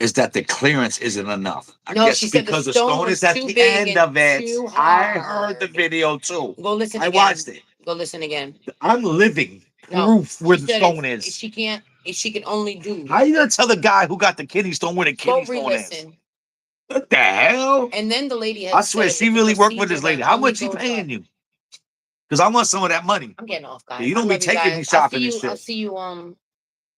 is that the clearance isn't enough. I No, guess she said the because the stone stone was is at too the big end and of it. too I heard the hard. video too. Go listen I again. watched it. Go listen again. I'm living No, proof where she the said stone if is. she can't, if she can only do. How you gonna tell the guy who got the kidney stone where the Go kidney stone is? re-listen. What the hell? And then the lady had I swear, said she it's a really worked with procedure this lady. that How only much she goes paying up. you? Because I want some of that money. I'm getting off, guys. Yeah, you don't I be love you taking me guys. shopping and I'll shit. see you on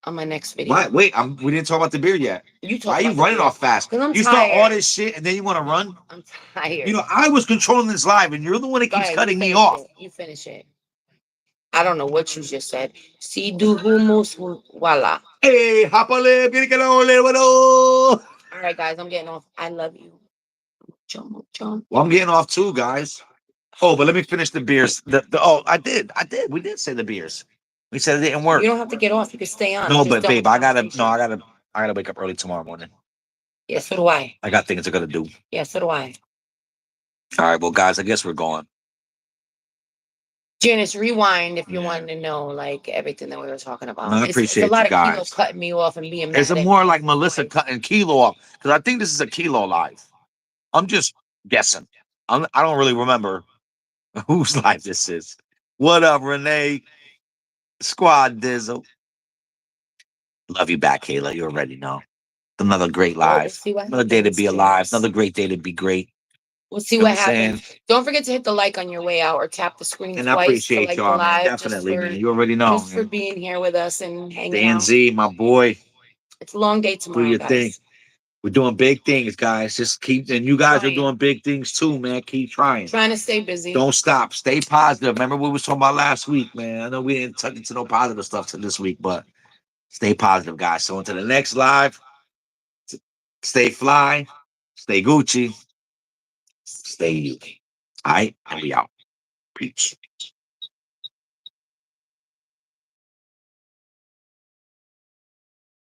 my next video. Why? Wait, we didn't talk about the beer yet. You talk Why are you about the running beer. off fast? 'Cause I'm You start all tired. this shit and then you want to run? I'm tired. You know, I was controlling this live and you're the one that Go keeps ahead, cutting me finish off. it. You finish it. I don't know what you just said. Si du humus voila. Hey, hapale, birkelole. All right, guys, I'm getting off. I love you. Well, I'm getting off too, guys. Oh, but let me finish the beers. I did. We did say the beers. We said it didn't work. You don't have to get off. You can stay on. No, Just but don't babe, I gotta conversation. wake up early tomorrow morning. Yeah, so do I. I got things I gotta do. Yeah, so do I. All right, well, guys, I guess we're going. Janice, rewind if you wanted to know like everything that we were talking about. No, I It's appreciate a lot you of Kilo guys. cutting me off and being mad. It's at more me like for Melissa life. cutting Kilo off because I think this is a Kilo live. I'm just guessing. I don't really remember whose live this is. What up, Renee? Squad Dizzle. Love you back, Kayla. You already know. Another great Well, we'll live. see what Another day to happens, be alive. Janice. Another great day to be great. We'll see You know what what I'm saying? happens. Don't forget to hit the like on your way out or tap the screen And I twice to appreciate like the y'all, man. live. Definitely, man. You already know. Just for being here with us and hanging Dan out. Z, my boy. It's a long day Do tomorrow, your guys. thing. We're doing big things, guys. Just keep, and you guys are Trying. doing big things too, man. Keep trying. Trying to stay busy. Don't stop. Stay positive. Remember what we was talking about last week, man. I know we didn't touch into no positive stuff to this week, but stay positive, guys. So until the next live, stay fly, stay Gucci, stay you. All right, and we out. Peace.